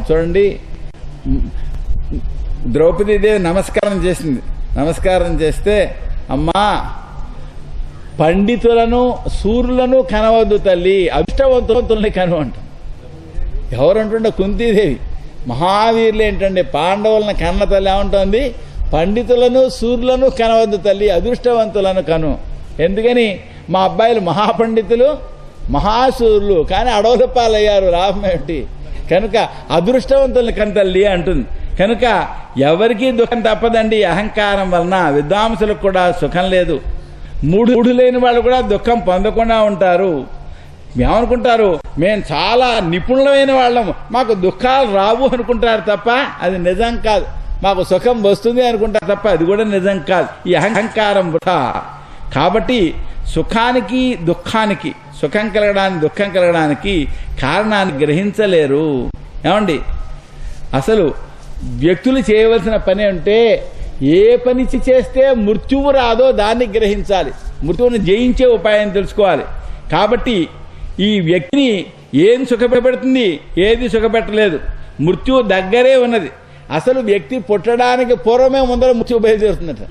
చూడండి, ద్రౌపదీదేవి నమస్కారం చేసింది. నమస్కారం చేస్తే, అమ్మా పండితులను సూర్యులను కనవద్దు తల్లి, అదృష్టవంతుల్ని కను అంట. ఎవరంటుండే? కుంతీదేవి. మహావీరులు ఏంటండి, పాండవులను కన్న తల్లి ఏమంటుంది? పండితులను సూర్యులను కనవద్దు తల్లి, అదృష్టవంతులను కను. ఎందుకని? మా అబ్బాయిలు మహాపండితులు మహాసూర్యులు, కానీ అడవుల పాలయ్యారు, లాభం ఏమిటి? కనుక అదృష్టవంతుల్ని కను తల్లి అంటుంది. కనుక ఎవరికీ దుఃఖం తప్పదండి అహంకారం వలన. విద్వాంసులకు కూడా సుఖం లేదు. మూడు లేని వాళ్ళు కూడా దుఃఖం పొందకుండా ఉంటారు. ఏమనుకుంటారు? మేము చాలా నిపుణులమైన వాళ్ళము, మాకు దుఃఖాలు రావు అనుకుంటారు తప్ప అది నిజం కాదు. మాకు సుఖం వస్తుంది అనుకుంటారు తప్ప అది కూడా నిజం కాదు. ఈ అహంకారం వృథా. కాబట్టి సుఖానికి దుఃఖానికి, సుఖం కలగడానికి దుఃఖం కలగడానికి కారణాన్ని గ్రహించలేరు. ఏమండి, అసలు వ్యక్తులు చేయవలసిన పని అంటే ఏ పని చేస్తే మృత్యువు రాదో దాన్ని గ్రహించాలి, మృత్యువును జయించే ఉపాయం తెలుసుకోవాలి. కాబట్టి ఈ వ్యక్తిని ఏం సుఖపెడుతుంది, ఏది సుఖపెట్టలేదు, మృత్యువు దగ్గరే ఉన్నది. అసలు వ్యక్తి పుట్టడానికి పూర్వమే ముందర మృత్యువు బయలుదేరుతుందట.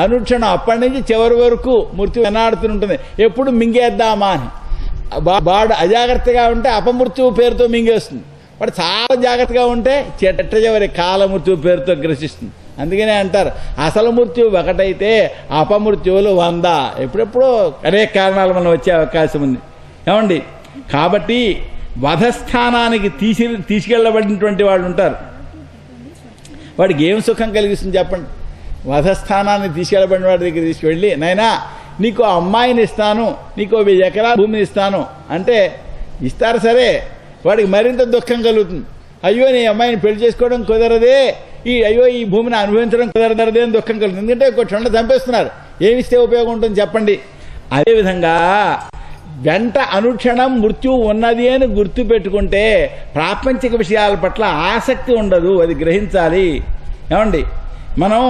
అనుక్షణం అప్పటి నుంచి చివరి వరకు మృత్యు వెనాడుతుంటుంది. ఎప్పుడు మింగేద్దామా అని. వాడు అజాగ్రత్తగా ఉంటే అపమృత్యువు పేరుతో మింగేస్తుంది, వాడు చాలా జాగ్రత్తగా ఉంటే చెట్ట చివరి కాలమృత్యువు పేరుతో గ్రసిస్తుంది. అందుకనే అంటారు, అసలు మృత్యువు ఒకటైతే అపమృత్యువులు 100. ఎప్పుడెప్పుడో అనేక కారణాలు మనం వచ్చే అవకాశం ఉంది. ఏమండి, కాబట్టి వధస్థానానికి తీసుకెళ్ళబడినటువంటి వాళ్ళు ఉంటారు. వాడికి ఏం సుఖం కలిగిస్తుంది చెప్పండి? వధస్థానాన్ని తీసుకెళ్ళబడిన వాడి దగ్గర తీసుకువెళ్ళి, నాయనా నీకు అమ్మాయిని ఇస్తాను, నీకు 1000 ఎకరాల భూమిని ఇస్తాను అంటే ఇస్తారు. సరే, వాడికి మరింత దుఃఖం కలుగుతుంది. అయ్యో నీ అమ్మాయిని పెళ్లి చేసుకోవడం కుదరదే, అయ్యో ఈ భూమిని అనుభవించడం కుదరదే అని దుఃఖం కలుగుతుంది. ఎందుకంటే ఒక క్షణ చంపేస్తున్నారు, ఏమిస్తే ఉపయోగం ఉంటుంది చెప్పండి? అదేవిధంగా వెంట అనుక్షణం మృత్యువు ఉన్నది అని గుర్తు పెట్టుకుంటే ప్రాపంచిక విషయాల పట్ల ఆసక్తి ఉండదు, అది గ్రహించాలి. ఏమండి, మనం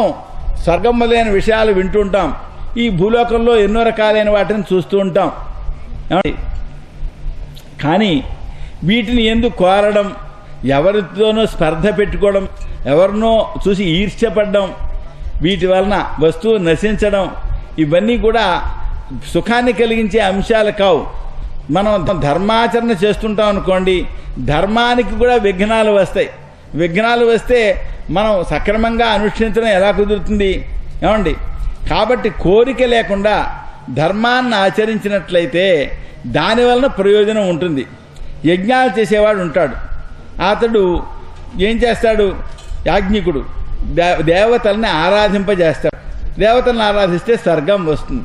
స్వర్గం మొదలైన విషయాలు వింటుంటాం, ఈ భూలోకంలో ఎన్నో రకాలైన వాటిని చూస్తూ ఉంటాం. ఏమండి, కానీ వీటిని ఎందుకు కోరడం, ఎవరితోనో స్పర్ధ పెట్టుకోవడం, ఎవరినో చూసి ఈర్ష్యపడడం, వీటి వలన వస్తువు నశించడం, ఇవన్నీ కూడా సుఖాన్ని కలిగించే అంశాలు కావు. మనం ధర్మాచరణ చేస్తుంటాం అనుకోండి, ధర్మానికి కూడా విఘ్నాలు వస్తాయి. విఘ్నాలు వస్తే మనం సక్రమంగా అనుష్ఠించడం ఎలా కుదురుతుంది? ఏమండి, కాబట్టి కోరిక లేకుండా ధర్మాన్ని ఆచరించినట్లయితే దానివలన ప్రయోజనం ఉంటుంది. యజ్ఞాలు చేసేవాడు ఉంటాడు, అతడు ఏం చేస్తాడు? యాజ్ఞికుడు దేవతల్ని ఆరాధింపజేస్తాడు. దేవతలను ఆరాధిస్తే స్వర్గం వస్తుంది.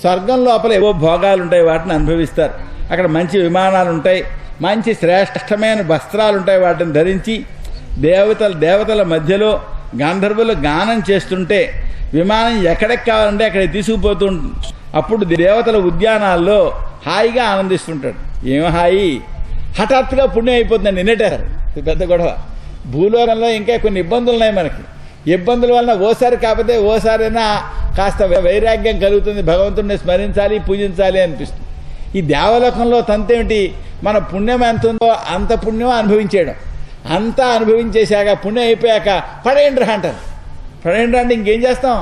స్వర్గం లోపల ఏవో భోగాలు ఉంటాయి, వాటిని అనుభవిస్తారు. అక్కడ మంచి విమానాలు ఉంటాయి, మంచి శ్రేష్టమైన వస్త్రాలు ఉంటాయి, వాటిని ధరించి దేవతల మధ్యలో గంధర్వులు గానం చేస్తుంటే విమానం ఎక్కడికి కావాలంటే అక్కడికి తీసుకుపోతూ ఉంటుంది. అప్పుడు దేవతల ఉద్యానాల్లో హాయిగా ఆనందిస్తుంటాడు. ఏం హాయి! హఠాత్తుగా పుణ్యం అయిపోతుందండి, నిన్నటారు పెద్ద గొడవ. భూలోకంలో ఇంకా కొన్ని ఇబ్బందులు ఉన్నాయి మనకి. ఇబ్బందుల వలన ఓసారి కాకపోతే ఓసారైనా కాస్త వైరాగ్యం కలుగుతుంది, భగవంతుడిని స్మరించాలి, పూజించాలి అనిపిస్తుంది. ఈ దేవలోకంలో తంతేమిటి, మన పుణ్యం ఎంత ఉందో అంత పుణ్యం అనుభవించేయడం. అంతా అనుభవించేశాక పుణ్యం అయిపోయాక పడేయండి రా అంటారు. పడేయండి అంటే ఇంకేం చేస్తాం?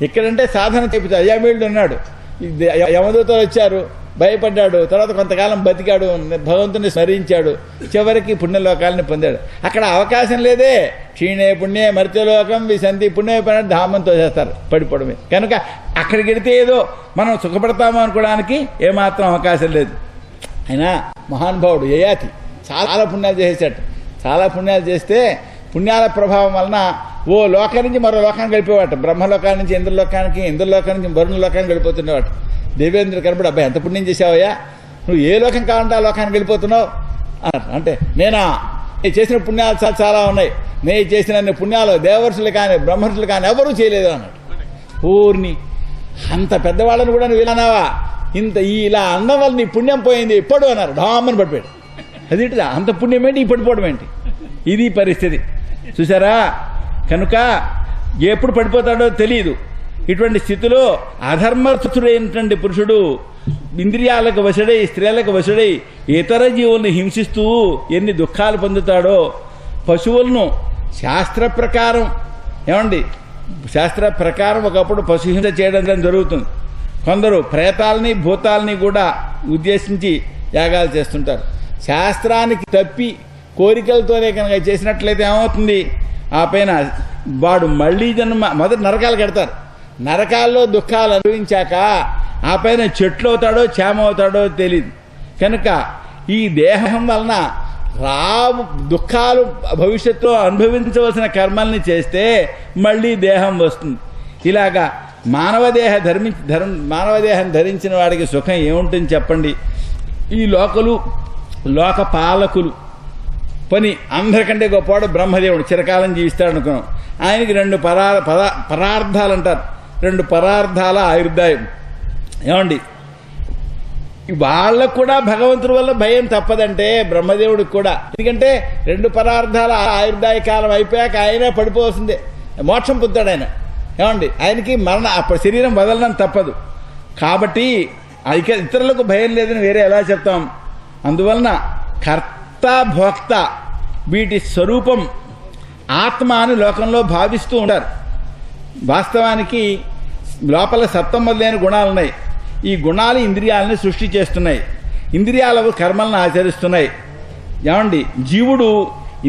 ఇక్కడంటే సాధన చెబుతారు. అయ్యామీళ్ళు ఉన్నాడు, యమదూతలు వచ్చారు, భయపడ్డాడు, తర్వాత కొంతకాలం బతికాడు, భగవంతుని స్మరించాడు, చివరికి పుణ్యలోకాలని పొందాడు. అక్కడ అవకాశం లేదే. క్షీణే పుణ్యే మర్త్యలోకం విశంతి పుణ్యమైన ధామంతో చేస్తారు పడిపోవడమే. కనుక అక్కడికి వెళితే ఏదో మనం సుఖపడతాము అనుకోవడానికి ఏమాత్రం అవకాశం లేదు. అయినా మహానుభావుడు యయాతి చాలా పుణ్యాలు చేసేసాడు. చాలా పుణ్యాలు చేస్తే పుణ్యాల ప్రభావం వలన ఓ లోకం నుంచి మరో లోకానికి వెళ్ళిపోవాట. బ్రహ్మలోకానికి నుంచి ఇంద్రలోకానికి, ఇంద్రలోకానికి నుంచి వరుణ లోకానికి వెళ్ళిపోతుండేవాడు. దేవేంద్రుడు కనబడి, అబ్బాయి ఎంత పుణ్యం చేసావయ్యా, నువ్వు ఏ లోకం కావాలంటే ఆ లోకానికి వెళ్ళిపోతున్నావు అంటే, నేను చేసిన పుణ్యాలు చాలా ఉన్నాయి, నేను చేసిన పుణ్యాలు దేవర్షులు కానీ బ్రహ్మర్షులు కానీ ఎవరూ చేయలేదు అన్నాడు. పూర్ణి అంత పెద్దవాళ్ళని కూడా నువ్వు ఇలానావా, ఇంత ఇలా అన్నం వల్ల నీ పుణ్యం పోయింది పడు అన్నారు. డామని పడిపోయాడు. అదేంటిదా అంత పుణ్యం ఏంటి, ఈ పడిపోవడం ఏంటి? ఇది పరిస్థితి చూసారా. కనుక ఎప్పుడు పడిపోతాడో తెలియదు. ఇటువంటి స్థితిలో అధర్మస్థుడైనటువంటి పురుషుడు ఇంద్రియాలకు వశుడై, స్త్రీలకు వశుడై ఇతర జీవుల్ని హింసిస్తూ ఎన్ని దుఃఖాలు పొందుతాడో. పశువులను శాస్త్ర ప్రకారం శాస్త్ర ప్రకారం ఒకప్పుడు పశుహింస చేయడం జరుగుతుంది. కొందరు ప్రేతాలని భూతాలని కూడా ఉద్దేశించి యాగాలు చేస్తుంటారు. శాస్త్రానికి తప్పి కోరికలతోనే కనుక చేసినట్లయితే ఏమవుతుంది, ఆ పైన వాడు మళ్లీ జన్మ మొదటి నరకాలు కడతారు. నరకాల్లో దుఃఖాలు అనుభవించాక ఆ పైన చెట్లు అవుతాడో చేమ అవుతాడో తెలియదు. కనుక ఈ దేహం వలన దుఃఖాలు భవిష్యత్తులో అనుభవించవలసిన కర్మల్ని చేస్తే మళ్ళీ దేహం వస్తుంది. ఇలాగా మానవదేహం ధరించిన వాడికి సుఖం ఏముంటుంది చెప్పండి. ఈ లోక పాలకులు పని అందరికంటే గొప్పవాడు బ్రహ్మదేవుడు, చిరకాలం జీవిస్తాడు అనుకున్నాం. ఆయనకి 2 పరార్థాలు అంటారు, 2 పరార్థాల ఆయుర్దాయం. వాళ్ళకు కూడా భగవంతుడి వల్ల భయం తప్పదంటే బ్రహ్మదేవుడికి కూడా. ఎందుకంటే 2 పరార్థాల ఆయుర్దాయ కాలం అయిపోయాక ఆయనే పడిపోవాల్సిందే, మోక్షం పొందుతాడు ఆయన. ఆయనకి శరీరం వదలడం తప్పదు. కాబట్టి ఇతరులకు భయం లేదని వేరే ఎలా చెప్తాం? అందువలన కర్త భోక్త వీటి స్వరూపం ఆత్మ అని లోకంలో భావిస్తూ ఉంటారు. వాస్తవానికి లోపల సత్వం మొదలైన గుణాలున్నాయి. ఈ గుణాలు ఇంద్రియాలని సృష్టి చేస్తున్నాయి, ఇంద్రియాలకు కర్మలను ఆచరిస్తున్నాయి. జీవుడు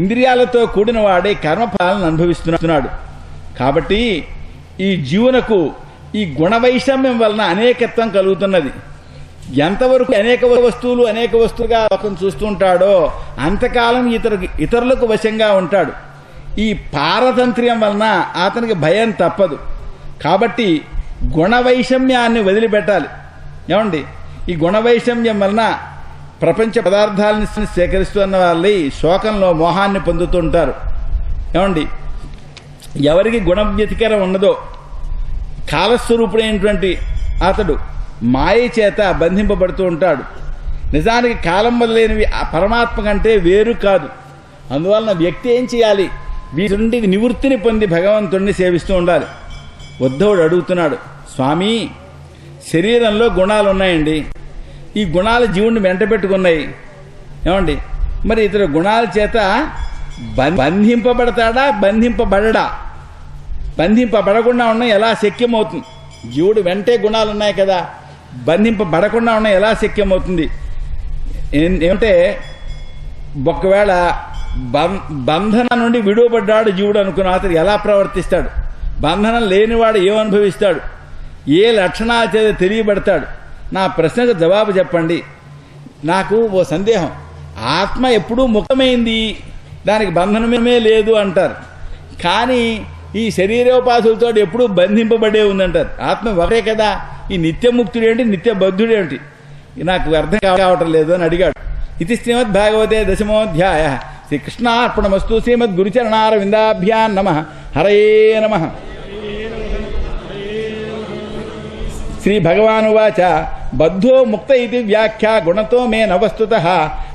ఇంద్రియాలతో కూడిన వాడే కర్మఫలాలను అనుభవిస్తున్నాడు. కాబట్టి ఈ జీవునకు ఈ గుణవైషమ్యం వలన అనేకత్వం కలుగుతున్నది. ఎంతవరకు అనేక వస్తువులుగా లోకం చూస్తూ ఉంటాడో అంతకాలం ఇతరులకు వశంగా ఉంటాడు. ఈ పారతంత్ర్యం వలన అతనికి భయం తప్పదు. కాబట్టి గుణవైషమ్యాన్ని వదిలిపెట్టాలి. ఈ గుణవైషమ్యం వలన ప్రపంచ పదార్థాలని సేకరిస్తున్న వాళ్ళే శోకంలో మోహాన్ని పొందుతుంటారు. ఎవరికి గుణ వ్యతికరం ఉన్నదో కాలస్వరూపుడైనటువంటి అతడు మాయ చేత బంధింపబడుతూ ఉంటాడు. నిజానికి కాలం మొదలైనవి పరమాత్మ కంటే వేరు కాదు. అందువలన వ్యక్తి ఏం చేయాలి? వీటి నుండి నివృత్తిని పొంది భగవంతుడిని సేవిస్తూ ఉండాలి. ఉద్ధవుడు అడుగుతున్నాడు, స్వామి శరీరంలో గుణాలు ఉన్నాయండి, ఈ గుణాలు జీవుడిని వెంట పెట్టుకున్నాయి. మరి ఇతర గుణాల చేత బంధింపబడతాడా బంధింపబడడా? బంధింపబడకుండా ఉన్న ఎలా శక్యమవుతుంది? జీవుడు వెంటే గుణాలు ఉన్నాయి కదా, బంధింపబడకుండా ఉన్న ఎలా శక్యమవుతుంది? ఏమంటే ఒకవేళ బంధన నుండి విడువబడ్డాడు జీవుడు అనుకున్న అతను ఎలా ప్రవర్తిస్తాడు? బంధనం లేనివాడు ఏమనుభవిస్తాడు? ఏ లక్షణాల చేత తెలియబడతాడు? నా ప్రశ్నకు జవాబు చెప్పండి. నాకు ఓ సందేహం. ఆత్మ ఎప్పుడూ ముక్తమైంది, దానికి బంధనమే లేదు అంటారు. కానీ ఈ శరీరోపాధులతో ఎప్పుడూ బంధింపబడే ఉందంటారు. ఆత్మ ఒకటే కదా, ఈ నిత్యముక్తుడేంటి నిత్యబద్ధుడేంటి? నాకు అర్థం కావటం లేదు అని అడిగాడు. ఇది శ్రీమద్భాగవతే 10వ అధ్యాయ. శ్రీకృష్ణార్పణమస్తు. శ్రీమద్గురుచరణారవిందాభ్యాం నమః. హరయే నమః. శ్రీభగవానువాచ బద్ధో ముక్త ఇది వ్యాఖ్యా గుణతో మే నవస్తుతః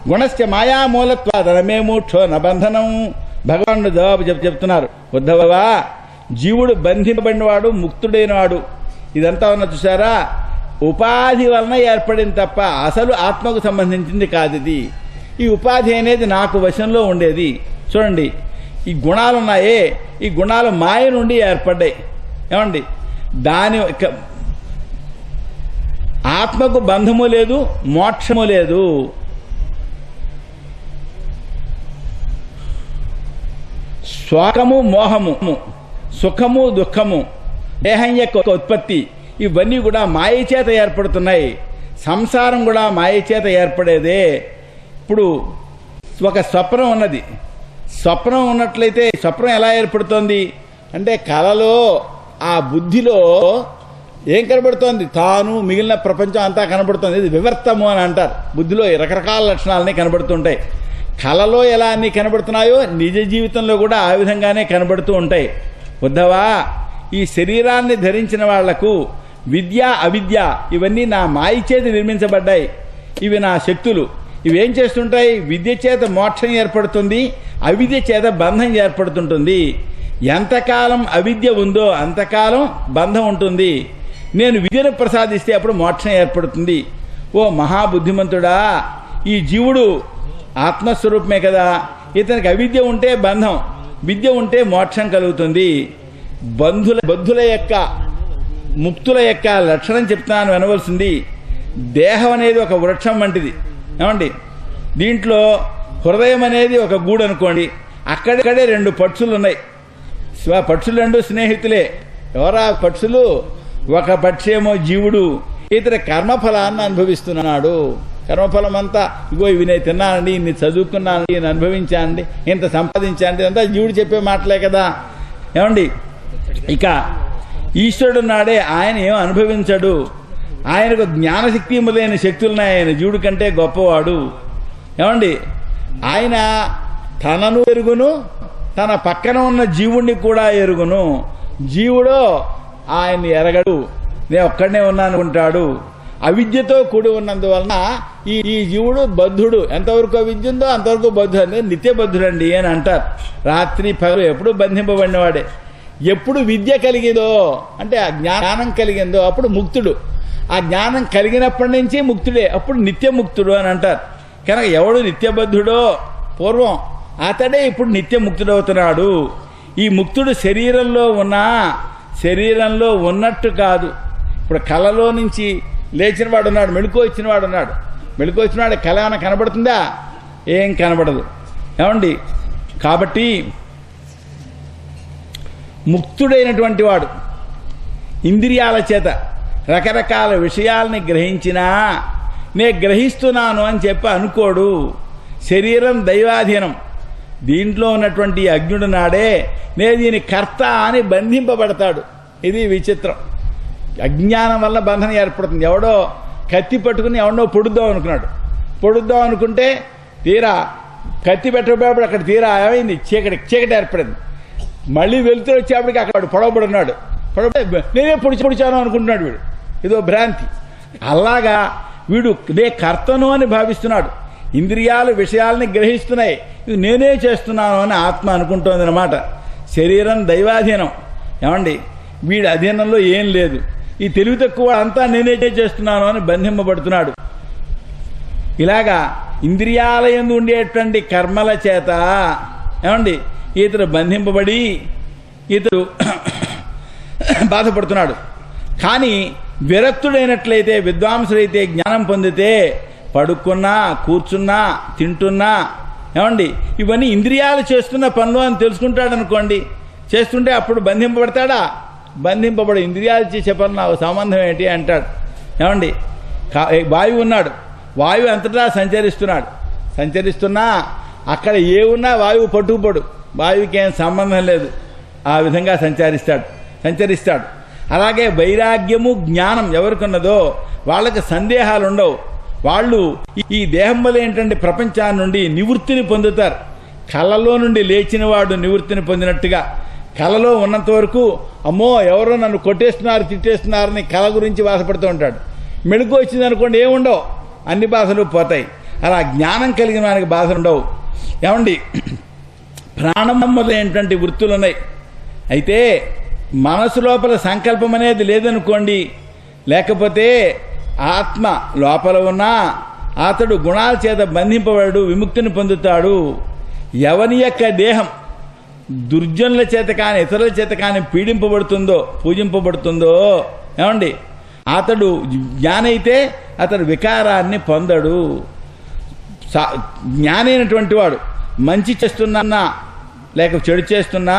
గుణస్య మాయామూలత్వాదనమే మోక్షో నబంధనం. భగవానుడు జవాబు చెప్తున్నారు, ఉద్ధవా జీవుడు బంధింపబడినవాడు, ముక్తుడైనవాడు. ఇదంతా ఉన్న చూసారా, ఉపాధి వలన ఏర్పడింది తప్ప అసలు ఆత్మకు సంబంధించింది కాదు ఇది. ఈ ఉపాధి అనేది నాకు వశంలో ఉండేది. చూడండి, ఈ గుణాలు ఉన్నాయే, ఈ గుణాలు మాయ నుండి ఏర్పడ్డాయి. ఏమండి, దాని ఆత్మకు బంధము లేదు, మోక్షము లేదు. శోకము, మోహము, సుఖము, దుఃఖము, దేహం యొక్క ఉత్పత్తి, ఇవన్నీ కూడా మాయ చేత ఏర్పడుతున్నాయి. సంసారం కూడా మాయ చేత ఏర్పడేదే. ఇప్పుడు ఒక స్వప్నం ఉన్నది. స్వప్నం ఉన్నట్లయితే స్వప్నం ఎలా ఏర్పడుతోంది అంటే, కలలో ఆ బుద్ధిలో ఏం కనబడుతోంది? తాను, మిగిలిన ప్రపంచం అంతా కనబడుతోంది. ఇది వివర్తము అని అంటారు. బుద్ధిలో రకరకాల లక్షణాలని కనబడుతుంటాయి. కలలో ఎలా అన్ని కనబడుతున్నాయో నిజ జీవితంలో కూడా ఆ విధంగానే కనబడుతూ ఉంటాయి. ఉద్ధవా, ఈ శరీరాన్ని ధరించిన వాళ్లకు విద్య, అవిద్య ఇవన్నీ నా మాయ చేత నిర్మించబడ్డాయి. ఇవి నా శక్తులు. ఇవేం చేస్తుంటాయి? విద్య చేత మోక్షం ఏర్పడుతుంది, అవిద్య చేత బంధం ఏర్పడుతుంటుంది. ఎంతకాలం అవిద్య ఉందో అంతకాలం బంధం ఉంటుంది. నేను విద్యను ప్రసాదిస్తే అప్పుడు మోక్షం ఏర్పడుతుంది. ఓ మహాబుద్ధిమంతుడా, ఈ జీవుడు ఆత్మస్వరూపమే కదా, ఇతనికి అవిద్య ఉంటే బంధం, విద్య ఉంటే మోక్షం కలుగుతుంది. బద్ధుల యొక్క, ముక్తుల యొక్క లక్షణం చెప్తాను వినవలసింది. దేహం అనేది ఒక వృక్షం వంటిది. ఏమండి, దీంట్లో హృదయం అనేది ఒక గూడు అనుకోండి. అక్కడక్కడే రెండు పక్షులు ఉన్నాయి. పక్షులు రెండు స్నేహితులే. ఎవరా పక్షులు? ఒక పక్షి ఏమో జీవుడు, ఇతర కర్మఫలాన్ని అనుభవిస్తున్నాడు. కర్మఫలం అంతా ఇగో ఇవి నేను తిన్నానండి, ఇన్ని చదువుకున్నానండి, నేను అనుభవించానండి, ఇంత సంపాదించానండి, అంతా జీవుడు చెప్పే మాటలే కదా. ఏమండి, ఇక ఈశ్వరుడు నాడే ఆయన ఏం అనుభవించడు. ఆయనకు జ్ఞానశక్తి మొదలైన శక్తులున్నాయి. ఆయన జీవుడి కంటే గొప్పవాడు. ఏమండి, ఆయన తనను ఎరుగును, తన పక్కన ఉన్న జీవుణ్ణి కూడా ఎరుగును. జీవుడు ఆయన్ని ఎరగడు, నేను ఒక్కడనే ఉన్నానుకుంటాడు. అవిద్యతో కూడి ఉన్నందువలన ఈ జీవుడు బద్ధుడు. ఎంతవరకు అవిద్య ఉందో అంతవరకు బద్ధుడు. అంటే నిత్య బద్ధుడండి అని అంటారు. రాత్రి పగలు ఎప్పుడు బంధింపబడినవాడే. ఎప్పుడు విద్య కలిగిందో అంటే ఆ జ్ఞానం కలిగిందో అప్పుడు ముక్తుడు. ఆ జ్ఞానం కలిగినప్పటి నుంచి ముక్తుడే, అప్పుడు నిత్యముక్తుడు అని అంటారు. కనుక ఎవడు నిత్యబద్ధుడో పూర్వం అతడే ఇప్పుడు నిత్యముక్తుడవుతున్నాడు. ఈ ముక్తుడు శరీరంలో ఉన్నా శరీరంలో ఉన్నట్టు కాదు. ఇప్పుడు కళలో నుంచి లేచిన వాడు ఉన్నాడు, మెళుకు వచ్చిన వాడు ఉన్నాడు. మెళుకు వచ్చిన వాడు కళ ఏమైనా కనబడుతుందా? ఏం కనబడదు. ఏమండి, కాబట్టి ముక్తుడైనటువంటి వాడు ఇంద్రియాల చేత రకరకాల విషయాల్ని గ్రహించినా నే గ్రహిస్తున్నాను అని చెప్పి అనుకోడు. శరీరం దైవాధీనం. దీంట్లో ఉన్నటువంటి అజ్ఞుడు నాడే నే దీని కర్త అని బంధింపబడతాడు. ఇది విచిత్రం. అజ్ఞానం వల్ల బంధన ఏర్పడుతుంది. ఎవడో కత్తి పట్టుకుని ఎవడో పొడుద్దాం అనుకున్నాడు. పొడుద్దాం అనుకుంటే తీరా కత్తి పెట్టబడి అక్కడ తీరా ఏమైంది? చీకటి ఏర్పడింది. మళ్ళీ వెళ్తూ వచ్చేప్పటికి అక్కడ పొడవబడున్నాడు. నేనే పొడిచాను అనుకుంటున్నాడు వీడు. ఇదో భ్రాంతి. అలాగా వీడు నే కర్తను అని భావిస్తున్నాడు. ఇంద్రియాలు విషయాల్ని గ్రహిస్తున్నాయి, ఇది నేనే చేస్తున్నాను అని ఆత్మ అనుకుంటోంది అన్నమాట. శరీరం దైవాధీనం. ఏమండి, వీడి అధీనంలో ఏం లేదు. ఈ తెలివి తక్కువ అంతా నేనే చేస్తున్నాను అని బంధింపబడుతున్నాడు. ఇలాగా ఇంద్రియాల యందు ఉండేటువంటి కర్మల చేత ఏమండి ఇతడు బంధింపబడి ఇతడు బాధపడుతున్నాడు. కానీ విరక్తుడైనట్లయితే, విద్వాంసుడైతే, జ్ఞానం పొందితే పడుకున్నా, కూర్చున్నా, తింటున్నా ఏమండి ఇవన్నీ ఇంద్రియాలు చేస్తున్న పనులు అని తెలుసుకుంటాడు అనుకోండి. చేస్తుంటే అప్పుడు బంధింపబడతాడా? బంధింపబడు. ఇంద్రియాలు చేసే పనులు నాకు సంబంధం ఏంటి అంటాడు. ఏమండి, వాయువు ఉన్నాడు, వాయువు అంతటా సంచరిస్తున్నా అక్కడ ఏ ఉన్నా వాయువు పట్టుకుపడు. వాయువుకి ఏం సంబంధం లేదు. ఆ విధంగా సంచరిస్తాడు. అలాగే వైరాగ్యము, జ్ఞానం ఎవరికున్నదో వాళ్ళకి సందేహాలు ఉండవు. వాళ్ళు ఈ దేహం వల్ల ఏంటంటే ప్రపంచాన్ని నుండి నివృత్తిని పొందుతారు. కళలో నుండి లేచిన వాడు నివృత్తిని పొందినట్టుగా కళలో ఉన్నంత వరకు అమ్మో ఎవరో నన్ను కొట్టేస్తున్నారు, తిట్టేస్తున్నారని కళ గురించి బాధపడుతూ ఉంటాడు. మెళుకు వచ్చింది అనుకోండి, ఏముండవు, అన్ని బాధలు పోతాయి. అలా జ్ఞానం కలిగిన వానికి బాధలు ఉండవు. ఏమండి, ప్రాణం మొదలైనటువంటి వృత్తులు ఉన్నాయి. అయితే మనసు లోపల సంకల్పం అనేది లేదనుకోండి, లేకపోతే ఆత్మ లోపల ఉన్నా అతడు గుణాల చేత బంధింపబడు, విముక్తిని పొందుతాడు. ఎవని యొక్క దేహం దుర్జనుల చేత కానీ ఇతరుల చేత కానీ పీడింపబడుతుందో, పూజింపబడుతుందో, ఏమండి, అతడు జ్ఞానైతే అతడు వికారాన్ని పొందడు. జ్ఞానైనటువంటి వాడు మంచి చేస్తున్నా లేక చెడు చేస్తున్నా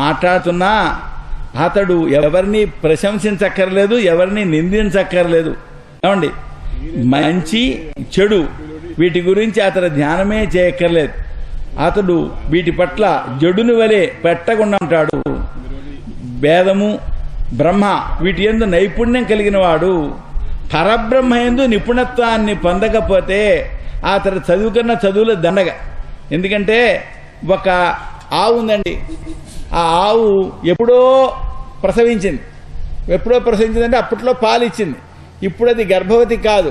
మాట్లాడుతున్నా అతడు ఎవరిని ప్రశంసించక్కర్లేదు, ఎవరిని నిందించక్కర్లేదు. ఏమండి, మంచి చెడు వీటి గురించి అతడు ధ్యానమే చేయక్కర్లేదు. అతడు వీటి పట్ల జడుని వలె పెట్టకుండా ఉంటాడు. వేదము బ్రహ్మ వీటి యందు నైపుణ్యం కలిగిన వాడు. పరబ్రహ్మ యందు నిపుణత్వాన్ని పొందకపోతే అతడు చదువుకున్న చదువుల దండగ. ఎందుకంటే ఒక ఆవు ఉందండి, ఆ ఆవు ఎప్పుడో ప్రసవించిందంటే అప్పట్లో పాలు ఇచ్చింది. ఇప్పుడు అది గర్భవతి కాదు,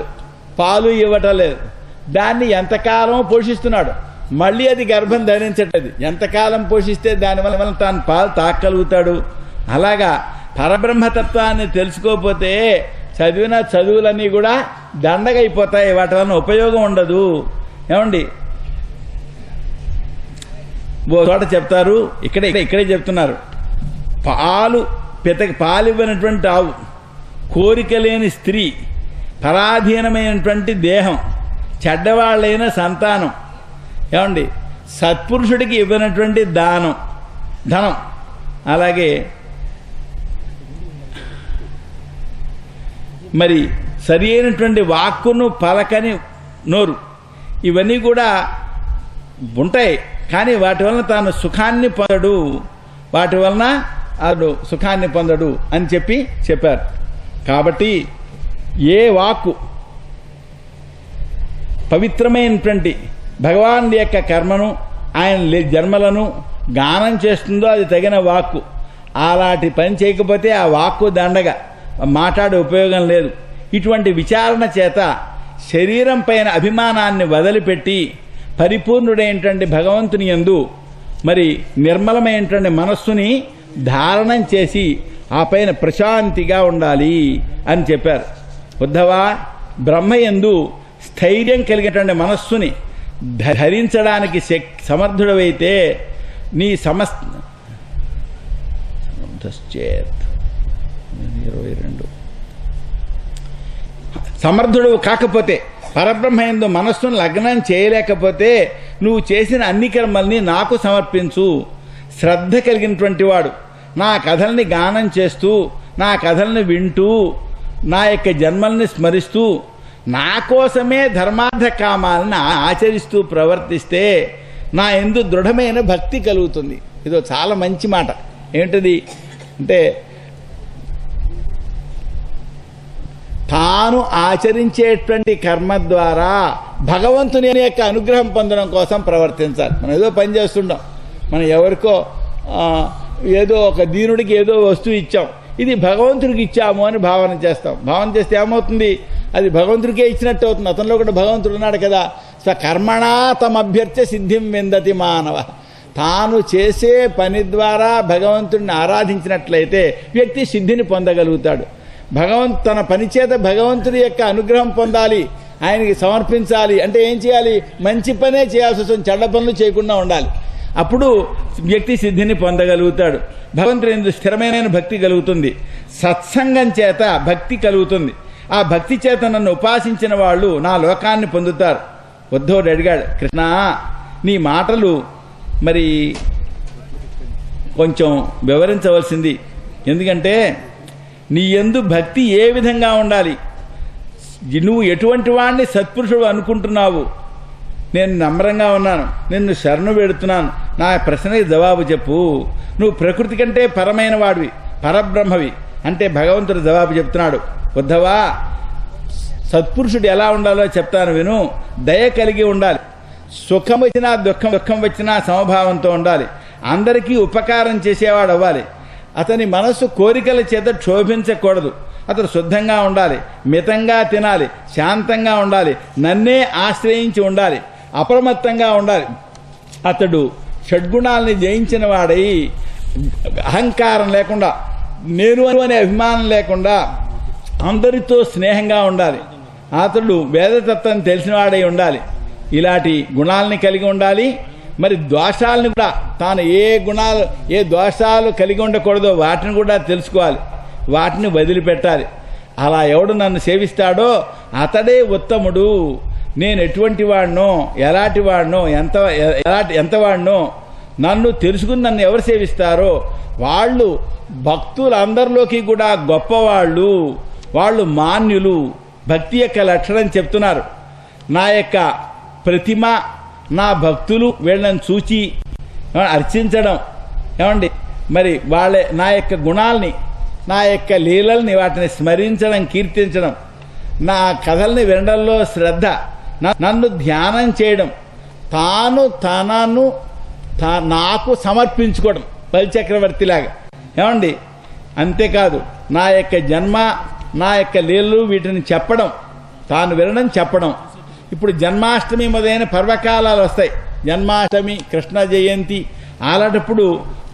పాలు ఇవ్వటం లేదు. దాన్ని ఎంతకాలం పోషిస్తున్నాడు, మళ్ళీ అది గర్భం ధరించటది. ఎంతకాలం పోషిస్తే దానివల్ల తాను పాలు తాగలుగుతాడు. అలాగా పరబ్రహ్మతత్వాన్ని తెలుసుకోకపోతే చదివిన చదువులన్నీ కూడా దండగైపోతాయి, వాటి వలన ఉపయోగం ఉండదు. ఏమండి, ఓ చోట చెప్తారు, ఇక్కడే చెప్తున్నారు, పాలివ్వనటువంటి ఆవు, కోరిక లేని స్త్రీ, పరాధీనమైనటువంటి దేహం, చెడ్డవాళ్ళైన సంతానం, ఏమండి, సత్పురుషుడికి ఇవ్వనటువంటి ధనం, అలాగే మరి సరి అయినటువంటి వాక్కును పలకని నోరు, ఇవన్నీ కూడా ఉంటాయి. కానీ వాటి వలన తాను సుఖాన్ని పొందడు, వాటి వలన అతడు సుఖాన్ని పొందడు అని చెప్పారు. కాబట్టి ఏ వాక్కు పవిత్రమైనటువంటి భగవానుడి యొక్క కర్మను, ఆయన జన్మలను గానం చేస్తుందో అది తగిన వాక్కు. అలాంటి పని చేయకపోతే ఆ వాక్కు దండగా, మాట్లాడే ఉపయోగం లేదు. ఇటువంటి విచారణ చేత శరీరం పైన అభిమానాన్ని వదిలిపెట్టి పరిపూర్ణుడైనటువంటి భగవంతుని యందు మరి నిర్మలమైనటువంటి మనస్సుని ధారణం చేసి ఆ పైన ప్రశాంతిగా ఉండాలి అని చెప్పారు. ఉద్ధవా, బ్రహ్మయందు స్థైర్యం కలిగినటువంటి మనస్సుని ధరించడానికి సమర్థుడవైతే నీ సమర్థుడు కాకపోతే, పరబ్రహ్మయందు మనస్సును లగ్నం చేయలేకపోతే నువ్వు చేసిన అన్ని కర్మల్ని నాకు సమర్పించు. శ్రద్ధ కలిగినటువంటి వాడు నా కథల్ని గానం చేస్తూ, నా కథల్ని వింటూ, నా యొక్క జన్మల్ని స్మరిస్తూ, నా కోసమే ధర్మార్థ కామాలను ఆచరిస్తూ ప్రవర్తిస్తే నా యందు దృఢమైన భక్తి కలుగుతుంది. ఇదో చాలా మంచి మాట. ఏంటది అంటే, తాను ఆచరించేటువంటి కర్మ ద్వారా భగవంతుని యొక్క అనుగ్రహం పొందడం కోసం ప్రవర్తించాలి. మనం ఏదో పని చేస్తుంటాం, మనం ఎవరికో ఏదో ఒక దీనుడికి ఏదో వస్తువు ఇచ్చాం, ఇది భగవంతుడికి ఇచ్చాము అని భావన చేస్తాం. భావన చేస్తే ఏమవుతుంది, అది భగవంతుడికే ఇచ్చినట్టు అవుతుంది. అతనిలో కూడా భగవంతుడు ఉన్నాడు కదా. స్వకర్మణా తమభ్యర్చ సిద్ధిం విందతి మానవ. తాను చేసే పని ద్వారా భగవంతుడిని ఆరాధించినట్లయితే వ్యక్తి సిద్ధిని పొందగలుగుతాడు. తన పని చేత భగవంతుడి యొక్క అనుగ్రహం పొందాలి, ఆయనకి సమర్పించాలి అంటే ఏం చేయాలి, మంచి పనే చేయాల్సి వస్తుంది, చెడ్డ పనులు చేయకుండా ఉండాలి. అప్పుడు వ్యక్తి సిద్ధిని పొందగలుగుతాడు. భగవంతుడి స్థిరమైన భక్తి కలుగుతుంది. సత్సంగం చేత భక్తి కలుగుతుంది. ఆ భక్తి చేత నన్ను ఉపాసించిన వాళ్ళు నా లోకాన్ని పొందుతారు. ఉద్ధవుడు అడిగాడు, కృష్ణ నీ మాటలు మరి కొంచెం వివరించవలసింది. ఎందుకంటే నీ యందు భక్తి ఏ విధంగా ఉండాలి, నువ్వు ఎటువంటి వాడిని సత్పురుషుడు అనుకుంటున్నావు, నేను నమ్రంగా ఉన్నాను, నిన్ను శరణు పెడుతున్నాను, నా ప్రశ్నకి జవాబు చెప్పు. నువ్వు ప్రకృతి కంటే పరమైన వాడివి, పరబ్రహ్మవి అంటే భగవంతుడు జవాబు చెప్తున్నాడు. ఉద్ధవా, సత్పురుషుడు ఎలా ఉండాలో చెప్తాను విను. దయ కలిగి ఉండాలి. సుఖం వచ్చినా దుఃఖం వచ్చినా సమభావంతో ఉండాలి. అందరికీ ఉపకారం చేసేవాడు అవ్వాలి. అతని మనస్సు కోరికల చేత క్షోభించకూడదు. అతడు శుద్ధంగా ఉండాలి, మితంగా తినాలి, శాంతంగా ఉండాలి, నన్నే ఆశ్రయించి ఉండాలి, అప్రమత్తంగా ఉండాలి. అతడు షడ్గుణాలని జయించిన వాడై అహంకారం లేకుండా, నేను అనే అభిమానం లేకుండా అందరితో స్నేహంగా ఉండాలి. అతడు వేదతత్వం తెలిసినవాడై ఉండాలి. ఇలాంటి గుణాలని కలిగి ఉండాలి. మరి దోషాలను కూడా తాను ఏ దోషాలు కలిగి ఉండకూడదో వాటిని కూడా తెలుసుకోవాలి, వాటిని వదిలిపెట్టాలి. అలా ఎవడు నన్ను సేవిస్తాడో అతడే ఉత్తముడు. నేను ఎటువంటి వాడినో, ఎలాంటి వాడినో, ఎంత వాడినో నన్ను తెలుసుకుని నన్ను ఎవరు సేవిస్తారో వాళ్ళు భక్తులందరిలోకి కూడా గొప్పవాళ్ళు, వాళ్ళు మాన్యులు. భక్తి యొక్క లక్షణం చెప్తున్నారు. నా యొక్క ప్రతిమ, నా భక్తులు వీళ్ళని చూచి అర్చించడం, ఏమండి మరి వాళ్ళే నా యొక్క గుణాలని, నా యొక్క లీలల్ని వాటిని స్మరించడం, కీర్తించడం, నా కథల్ని వినడంలో శ్రద్ధ, నన్ను ధ్యానం చేయడం, తనను నాకు సమర్పించుకోవడం బలిచక్రవర్తిలాగా, ఏమండి. అంతేకాదు నా యొక్క జన్మ, నా యొక్క లీలలు వీటిని చెప్పడం, తాను వినడం, చెప్పడం. ఇప్పుడు జన్మాష్టమి మొదలైన పర్వకాలాలు వస్తాయి. జన్మాష్టమి, కృష్ణ జయంతి, అలాంటప్పుడు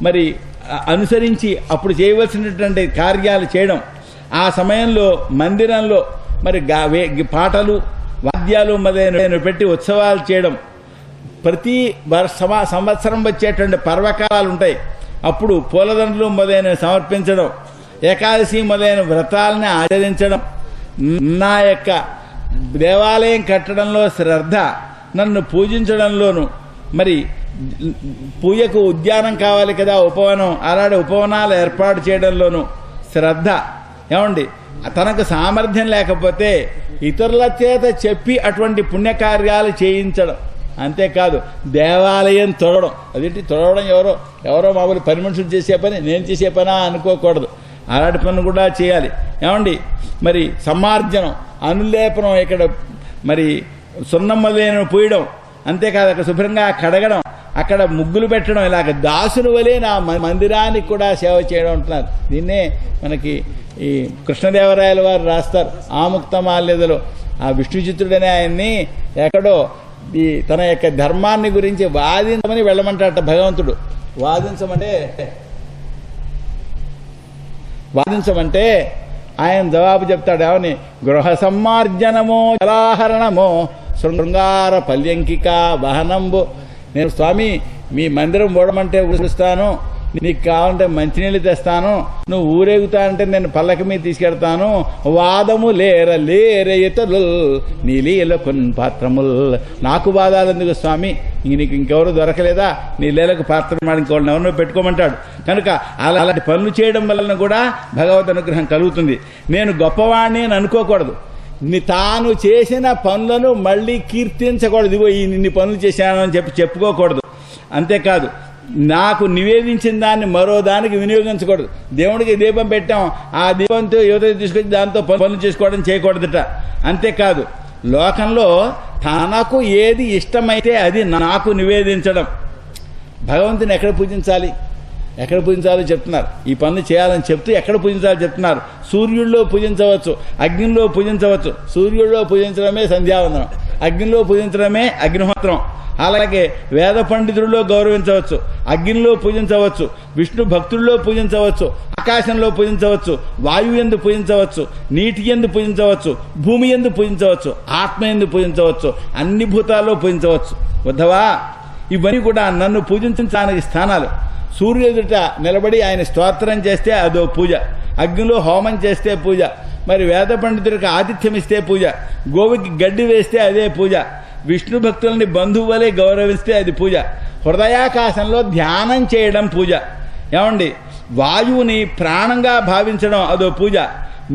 మరి అనుసరించి అప్పుడు చేయవలసినటువంటి కార్యాలు చేయడం. ఆ సమయంలో మందిరంలో మరి పాటలు, వాద్యాలు మొదలైన పెట్టి ఉత్సవాలు చేయడం. ప్రతి సంవత్సరం వచ్చేటువంటి పర్వకాలాలు ఉంటాయి. అప్పుడు పూలదండలు మొదలైనవి సమర్పించడం, ఏకాదశి మొదలైన వ్రతాలని ఆచరించడం, నా యొక్క దేవాలయం కట్టడంలో శ్రద్ధ, నన్ను పూజించడంలోను, మరి పూజకు ఉద్యానం కావాలి కదా, ఉపవనం, అలాంటి ఉపవనాలు ఏర్పాటు చేయడంలోను శ్రద్ధ, ఏమండి. తనకు సామర్థ్యం లేకపోతే ఇతరుల చేత చెప్పి అటువంటి పుణ్యకార్యాలు చేయించడం. అంతేకాదు దేవాలయం తొడవడం. అదేంటి తొడవడం? ఎవరో మామూలు పని మనుషులు చేసే పని, నేను చేసే పనా అనుకోకూడదు. అలాంటి పనులు కూడా చేయాలి, ఏమండి. మరి సమ్మార్జనం, అనులేపనం, ఇక్కడ మరి సున్నమ్మలేను పూయడం, అంతేకాదు అక్కడ శుభ్రంగా కడగడం, అక్కడ ముగ్గులు పెట్టడం, ఇలాగ దాసుని వలె నా మందిరానికి కూడా సేవ చేయడం అంటున్నారు. దీన్నే మనకి ఈ కృష్ణదేవరాయల వారు రాస్తారు ఆముక్తమాల్యదలో. ఆ విష్ణుచిత్తుడనే ఆయన్ని ఎక్కడో తన యొక్క ధర్మాన్ని గురించి వాదించమని వెళ్ళమంటాట భగవంతుడు. వాదించమంటే ఆయన జవాబు చెప్తాడు. ఏమని? గృహ సమ్మార్జనమో, జలాహరణమో, శృంగార పల్యంకిక వహనంబు. నేను స్వామి మీ మందిరం ఓడమంటే ఊరుస్తాను, నీకు కావాలంటే మంచినీళ్ళు తెస్తాను, నువ్వు ఊరేగుతా అంటే నేను పల్లకి మీద తీసుకెడతాను. వాదము లేరే ఇతరులు నీలీల కొన్ని పాత్రముల్. నాకు వాదాలు ఎందుకు స్వామి, నీకు ఇంకెవరు దొరకలేదా, నీ లీలకు పాత్ర ఇంకోళ్ళని ఎవరినో పెట్టుకోమంటాడు. కనుక అలాంటి పనులు చేయడం వలన కూడా భగవద్ అనుగ్రహం కలుగుతుంది. నేను గొప్పవాణ్ణి అని అనుకోకూడదు. తాను చేసిన పనులను మళ్ళీ కీర్తించకూడదు. ఇగో ఇన్ని పనులు చేశాను అని చెప్పుకోకూడదు. అంతేకాదు నాకు నివేదించిన దాన్ని మరో దానికి వినియోగించకూడదు. దేవుడికి దీపం పెట్టాం, ఆ దీపంతో యువత తీసుకొచ్చి దాంతో పనులు చేసుకోవడం చేయకూడదట. అంతేకాదు లోకంలో తనకు ఏది ఇష్టమైతే అది నాకు నివేదించడం. భగవంతుని ఎక్కడ పూజించాలో చెప్తున్నారు. ఈ పనులు చేయాలని చెప్తూ ఎక్కడ పూజించాలో చెప్తున్నారు. సూర్యుడిలో పూజించవచ్చు, అగ్నిలో పూజించవచ్చు. సూర్యుడిలో పూజించడమే సంధ్యావందనం, అగ్నిలో పూజించడమే అగ్నిహోత్రం. అలాగే వేద పండితుల్లో గౌరవించవచ్చు, అగ్నిలో పూజించవచ్చు, విష్ణు భక్తుల్లో పూజించవచ్చు, ఆకాశంలో పూజించవచ్చు, వాయువు యందు పూజించవచ్చు, నీటి యందు పూజించవచ్చు, భూమి యందు పూజించవచ్చు, ఆత్మ యందు పూజించవచ్చు, అన్ని భూతాల్లో పూజించవచ్చు. ఉద్ధవా, ఇవన్నీ కూడా నన్ను పూజించడానికి స్థానాలు. సూర్యుడుట నిలబడి ఆయన స్తోత్రం చేస్తే అదో పూజ, అగ్నిలో హోమం చేస్తే పూజ, మరి వేద పండితుడికి ఆతిథ్యం ఇస్తే పూజ, గోవుకి గడ్డి వేస్తే అదే పూజ, విష్ణు భక్తులని బంధువులే గౌరవిస్తే అది పూజ, హృదయాకాశంలో ధ్యానం చేయడం పూజ, ఏమండి. వాయువుని ప్రాణంగా భావించడం అదో పూజ,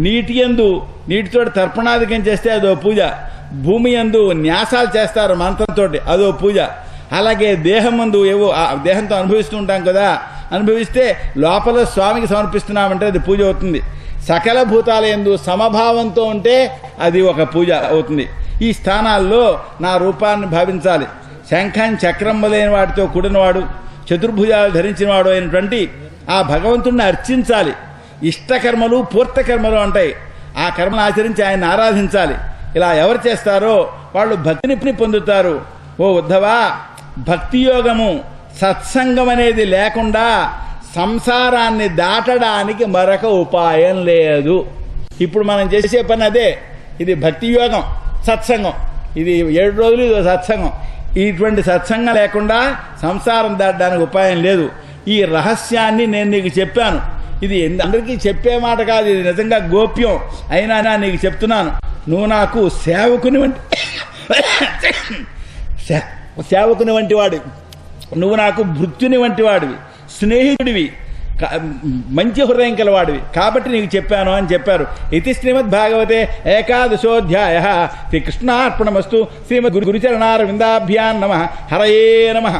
నీటితో తర్పణాధికం చేస్తే అదో పూజ, భూమి యందు న్యాసాలు చేస్తారు మంత్రంతో, అదో పూజ. అలాగే దేహం ముందు ఏవో దేహంతో అనుభవిస్తూ ఉంటాం కదా, అనుభవిస్తే లోపల స్వామికి సమర్పిస్తున్నామంటే అది పూజ అవుతుంది. సకల భూతాల యందు సమభావంతో ఉంటే అది ఒక పూజ అవుతుంది. ఈ స్థానాల్లో నా రూపాన్ని భావించాలి. శంఖం చక్రం మొదలైన వాటితో కూడినవాడు, చతుర్భుజాలు ధరించినవాడు అయినటువంటి ఆ భగవంతుడిని అర్చించాలి. ఇష్టకర్మలు పూర్తకర్మలు అంటాయి. ఆ కర్మను ఆచరించి ఆయన ఆరాధించాలి. ఇలా ఎవరు చేస్తారో వాళ్ళు భక్తిని పొందుతారు. ఓ ఉద్ధవా, భక్తి యోగము సత్సంగం అనేది లేకుండా సంసారాన్ని దాటడానికి మరొక ఉపాయం లేదు. ఇప్పుడు మనం చేసే పని అదే. ఇది భక్తి యోగం, సత్సంగం. ఇది 7 రోజులు ఇది సత్సంగం. ఇటువంటి సత్సంగం లేకుండా సంసారం దాటడానికి ఉపాయం లేదు. ఈ రహస్యాన్ని నేను నీకు చెప్పాను. ఇది అందరికీ చెప్పే మాట కాదు, ఇది నిజంగా గోప్యం. అయినా నీకు చెప్తున్నాను. నువ్వు నాకు సేవకుని వంటి వాడివి. నువ్వు నాకు భృత్యుని వంటి వాడివి, స్నేహితుడివి, మంచి హృదయం కలవాడివి. కాబట్టి నీకు చెప్పాను అని చెప్పారు. ఇది శ్రీమద్ భాగవతే ఏకాదశోధ్యాయ. శ్రీకృష్ణార్పణమస్తు. శ్రీమద్ గురుచరణారవిందాభ్యాం నమః. హరయే నమః.